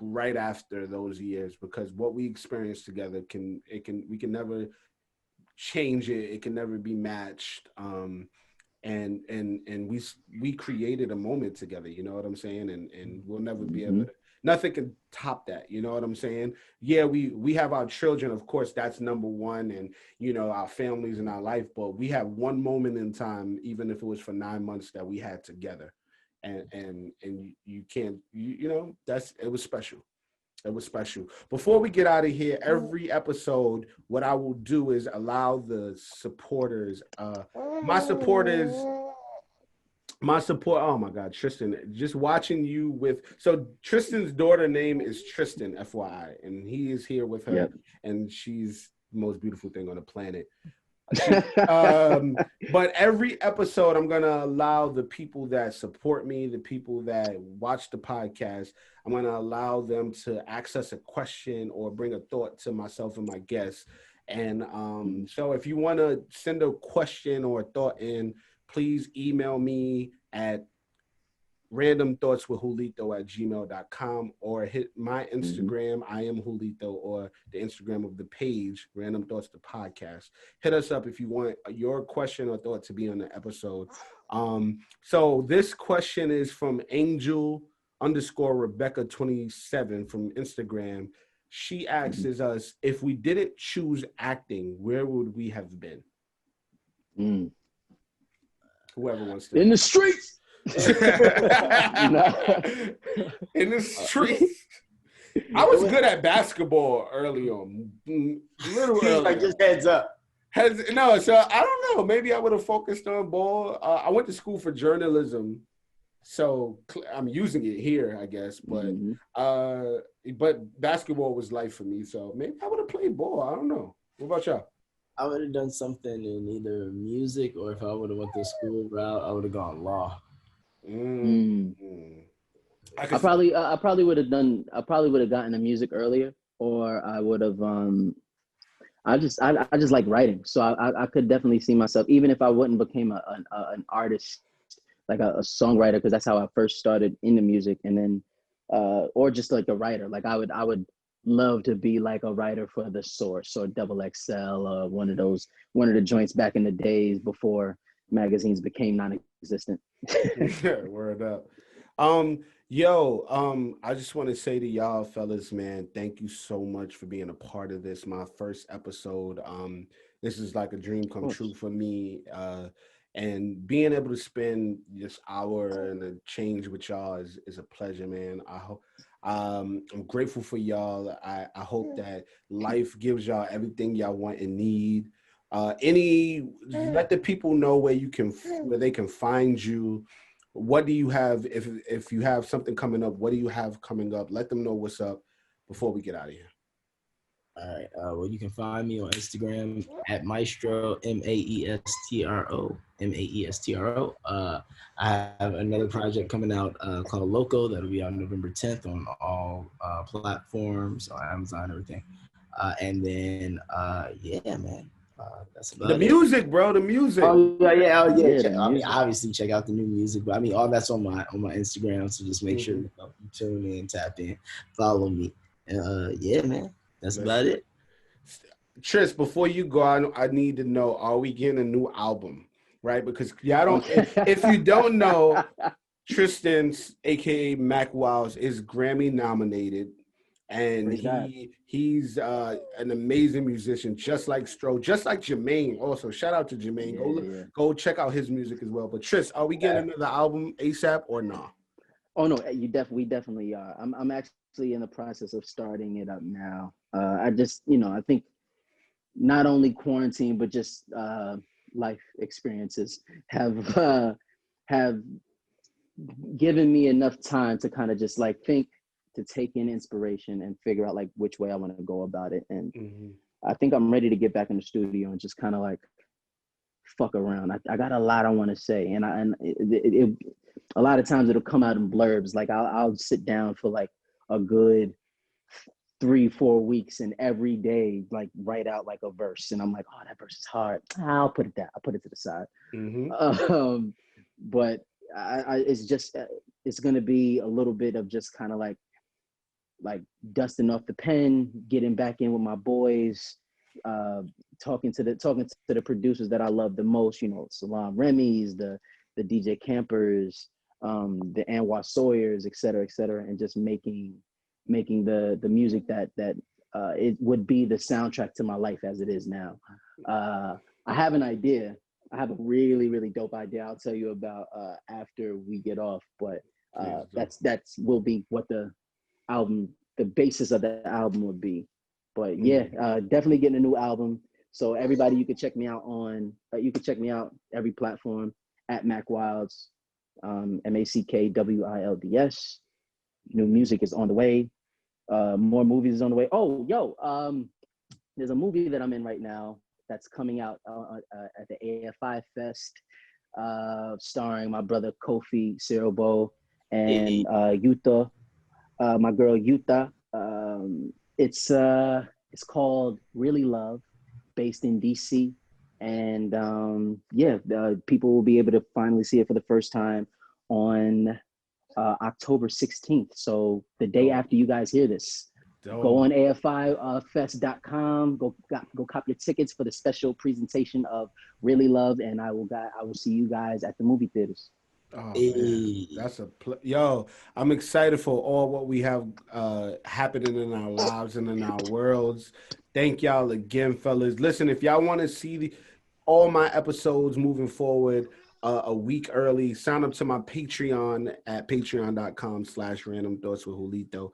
right after those years, because what we experienced together we can never change it. It can never be matched. And we created a moment together, you know what I'm saying? And we'll never be able to, nothing can top that, you know what I'm saying? Yeah, we have our children, of course, that's number one, and our families and our life, but we have one moment in time, even if it was for 9 months, that we had together. And you can't, it was special. It was special. Before we get out of here, every episode, what I will do is allow the supporters, my support, oh my God, Tristan, just watching you so Tristan's daughter name is Tristan, FYI, and he is here with her, and she's the most beautiful thing on the planet. But every episode, I'm going to allow the people that support me, the people that watch the podcast, I'm going to allow them to ask us a question or bring a thought to myself and my guests. And so if you want to send a question or a thought in, please email me at randomthoughtswithjulito@gmail.com or hit my Instagram, I am Julito, or the Instagram of the page, Random Thoughts the Podcast. Hit us up if you want your question or thought to be on the episode. So this question is from Angel_Rebecca27 from Instagram. She asks us, if we didn't choose acting, where would we have been? Whoever wants to. In the streets. In the streets. I was good at basketball early on. Little early. Like, just heads up. So I don't know. Maybe I would have focused on ball. I went to school for journalism, so I'm using it here, I guess. But but basketball was life for me. So maybe I would have played ball. I don't know. What about y'all? I would have done something in either music, or if I would have went the school route, I would have gone law. I probably would have gotten the music earlier, or I would have I just like writing, so I could definitely see myself, even if I wouldn't became an artist, like a songwriter, because that's how I first started in the music, and then or just like a writer. Like I would love to be like a writer for The Source or Double XL, or one of the joints back in the days before magazines became non-existent. Word up. I just want to say to y'all fellas, man, thank you so much for being a part of this. My first episode. This is like a dream come true for me. And being able to spend this hour and a change with y'all is a pleasure, man. I hope I'm grateful for y'all. I hope that life gives y'all everything y'all want and need. Let the people know where they can find you. What do you have? If you have something coming up, what do you have coming up? Let them know what's up before we get out of here. All right. Well, you can find me on Instagram at Maestro, Maestro, Maestro. I have another project coming out called Loco that'll be on November 10th on all platforms, on Amazon, everything. And then, yeah, man. That's about the music, bro. The music. Oh yeah. Obviously check out the new music, but I mean, all that's on my Instagram. So just make sure you tune in, tap in, follow me. Yeah, man. That's about it. Tris, before you go, I need to know: are we getting a new album? Right? Because y'all don't. If you don't know, Tristan, aka Mack Wilds, is Grammy nominated. And he's an amazing musician, just like Stro, just like Jermaine. Also, shout out to Jermaine. Go check out his music as well. But Tris, are we getting another album ASAP or not? Oh no, we definitely are. I'm actually in the process of starting it up now. I just, I think not only quarantine, but just life experiences have given me enough time to kind of just like think, to take in inspiration and figure out like which way I want to go about it. And I think I'm ready to get back in the studio and just kind of like fuck around. I got a lot I want to say, and a lot of times it'll come out in blurbs. Like I'll sit down for like a good 3-4 weeks, and every day like write out like a verse, and I'm like, oh, that verse is hard. I'll put it down. I'll put it to the side. But it's gonna be a little bit of just kind of like dusting off the pen, getting back in with my boys, talking to the producers that I love the most, Salam Remy's, the DJ Campers, the Anwar Sawyers, et cetera, and just making the music that it would be the soundtrack to my life as it is now. I have an idea. I have a really, really dope idea I'll tell you about after we get off, but that's will be what the basis of the album would be. But yeah, definitely getting a new album. So everybody, you can check me out every platform at Mack Wilds, MackWilds. New music is on the way. More movies is on the way. There's a movie that I'm in right now that's coming out at the AFI Fest, starring my brother Kofi Sirobo and Yuta. My girl Yuta. It's called Really Love, based in DC, and people will be able to finally see it for the first time on October 16th. So the day after you guys hear this, go on AFIFest.com. Go cop your tickets for the special presentation of Really Love, and I will see you guys at the movie theaters. Oh, man. That's I'm excited for all what we have happening in our lives and in our worlds. Thank y'all again, fellas. Listen, if y'all want to see all my episodes moving forward, a week early, sign up to my Patreon at patreon.com/random thoughts with Julito.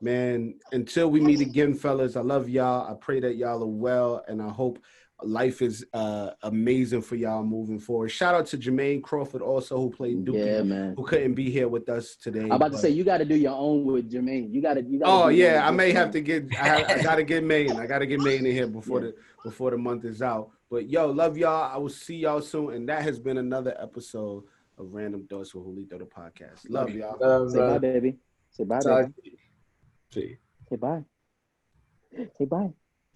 Man, until we meet again, fellas, I love y'all. I pray that y'all are well, and I hope life is amazing for y'all moving forward. Shout out to Jermaine Crawford also, who played Dookie, who couldn't be here with us today. I'm about to say, you got to do your own with Jermaine. You got to. Oh yeah, I may have to get. I got to get Maine. I got to get Maine in here before the month is out. But yo, love y'all. I will see y'all soon. And that has been another episode of Random Thoughts with Julito, the podcast. Love y'all. Say bye, baby. Say bye, baby. Say bye. Say bye.